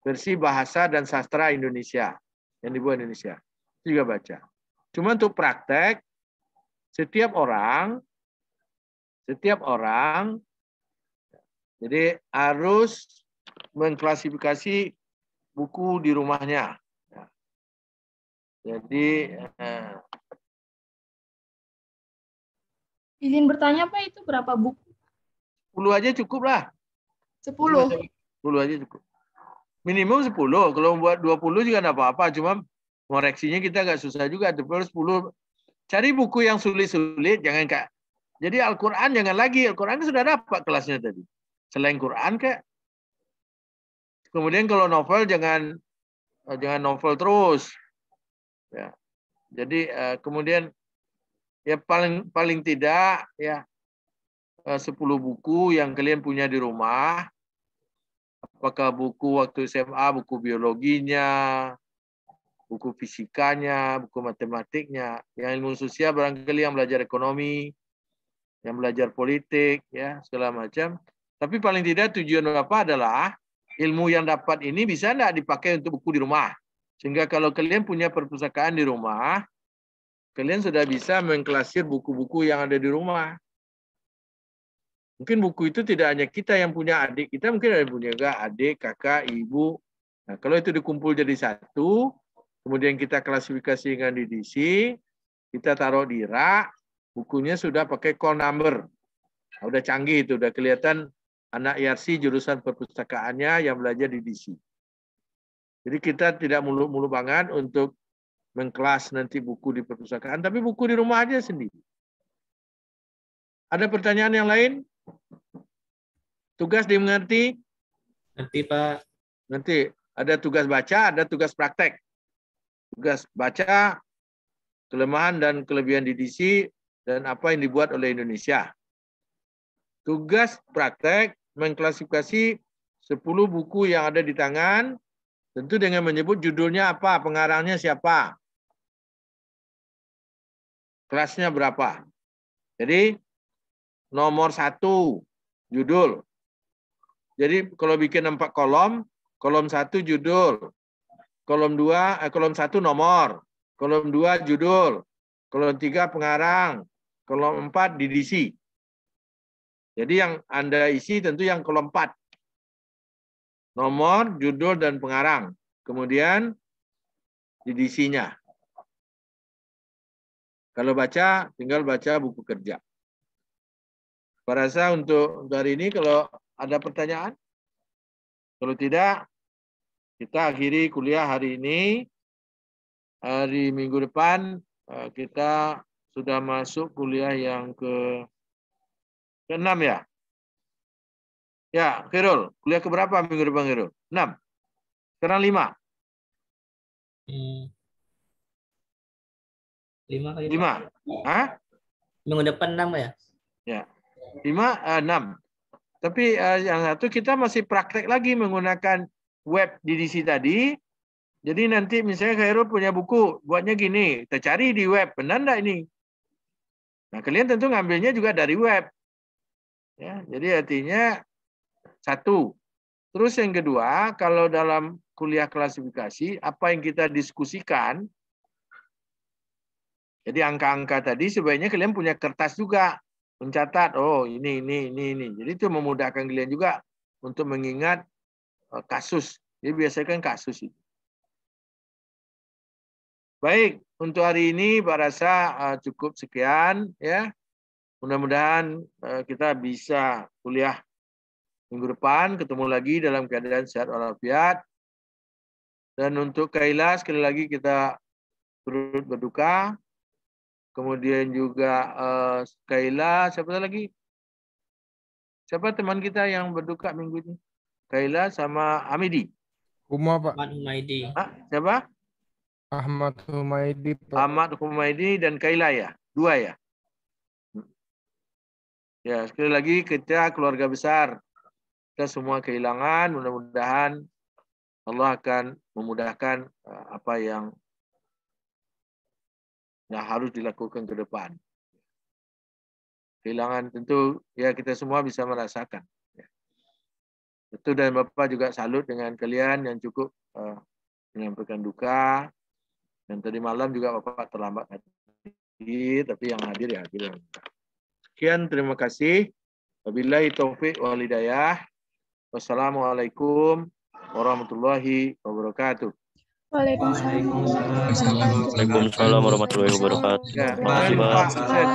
versi bahasa dan sastra Indonesia yang dibuat Indonesia. Itu juga baca. Cuma untuk praktek setiap orang jadi harus mengklasifikasi buku di rumahnya. Ya. Jadi Izin bertanya Pak, itu berapa buku? 10 aja cukup lah. 10. 10 aja cukup. Minimum 10. Kalau buat 20 juga enggak apa-apa. Cuma ngoreksinya kita agak susah juga. Tapi 10. Cari buku yang sulit-sulit. Jangan Kak. Jadi Al-Quran jangan lagi. Al-Quran sudah dapat kelasnya tadi. Selain Quran Kak. Kemudian kalau novel jangan novel terus. Ya. Jadi kemudian ya paling tidak ya 10 buku yang kalian punya di rumah. Apakah buku waktu SMA, buku biologinya, buku fisikanya, buku matematiknya. Yang ilmu sosial barangkali yang belajar ekonomi, yang belajar politik, ya segala macam. Tapi paling tidak tujuan Bapak adalah ilmu yang dapat ini bisa enggak dipakai untuk buku di rumah. Sehingga kalau kalian punya perpustakaan di rumah, kalian sudah bisa mengklasir buku-buku yang ada di rumah. Mungkin buku itu tidak hanya kita yang punya, adik kita mungkin ada yang punya juga adik, kakak, ibu. Nah, kalau itu dikumpul jadi satu, kemudian kita klasifikasi dengan edisi, kita taruh di rak, bukunya sudah pakai call number. Nah, udah canggih itu, udah kelihatan anak IRC jurusan perpustakaannya yang belajar di DC. Jadi kita tidak muluk-muluk banget untuk mengkelas nanti buku di perpustakaan, tapi buku di rumah aja sendiri. Ada pertanyaan yang lain? Tugas dimengerti? Nanti Pak. Nanti ada tugas baca, ada tugas praktek. Tugas baca, kelemahan dan kelebihan DDC, dan apa yang dibuat oleh Indonesia. Tugas praktek mengklasifikasi 10 buku yang ada di tangan, tentu dengan menyebut judulnya apa, pengarangnya siapa, kelasnya berapa. Jadi nomor 1 judul. Jadi kalau bikin 4 kolom 1 judul, kolom 1 nomor, kolom 2 judul, kolom 3 pengarang, kolom 4 DDC. Jadi yang Anda isi tentu yang kolom 4. Nomor, judul, dan pengarang. Kemudian DDC-nya. Kalau baca, tinggal baca buku kerja. Saya rasa untuk hari ini kalau ada pertanyaan. Kalau tidak, kita akhiri kuliah hari ini. Hari minggu depan kita sudah masuk kuliah yang ke-6 ya. Ya, Khairul, kuliah keberapa minggu depan Khairul? 6. Sekarang 5. 5 kali 5. Hah? Minggu depan 6 ya? Ya. 5, 6. Tapi yang satu kita masih praktek lagi menggunakan web DDC tadi. Jadi nanti misalnya Khairul punya buku, buatnya gini, kita cari di web, benar enggak ini? Nah, kalian tentu ngambilnya juga dari web. Ya, jadi artinya 1. Terus yang kedua, kalau dalam kuliah klasifikasi, apa yang kita diskusikan, jadi angka-angka tadi sebaiknya kalian punya kertas juga. Mencatat, oh ini. Jadi itu memudahkan kalian juga untuk mengingat kasus. Jadi biasanya kan kasus itu. Baik, untuk hari ini Pak rasa cukup sekian ya. Mudah-mudahan kita bisa kuliah minggu depan, ketemu lagi dalam keadaan sehat walafiat. Dan untuk Kaila sekali lagi kita turut berduka. Kemudian juga Kaila, siapa lagi? Siapa teman kita yang berduka minggu ini? Kaila sama Hamidi. Kuma, Pak. Ahmad Humaidi. Siapa? Ahmad Humaidi, Pak. Ahmad Humaidi dan Kaila ya? 2 ya? Ya, sekali lagi kita keluarga besar. Kita semua kehilangan, mudah-mudahan Allah akan memudahkan apa yang harus dilakukan ke depan. Kehilangan tentu ya kita semua bisa merasakan. Tentu dan Bapak juga salut dengan kalian yang cukup menyampaikan duka. Dan tadi malam juga Bapak terlambat hadir, tapi yang hadir ya hadir. Sekian, terima kasih. Wabillahi taufiq wal hidayah. Wassalamualaikum warahmatullahi wabarakatuh. Waalaikumsalam. Waalaikumsalam warahmatullahi wabarakatuh. Ya, Terima kasih, Pak. sukses.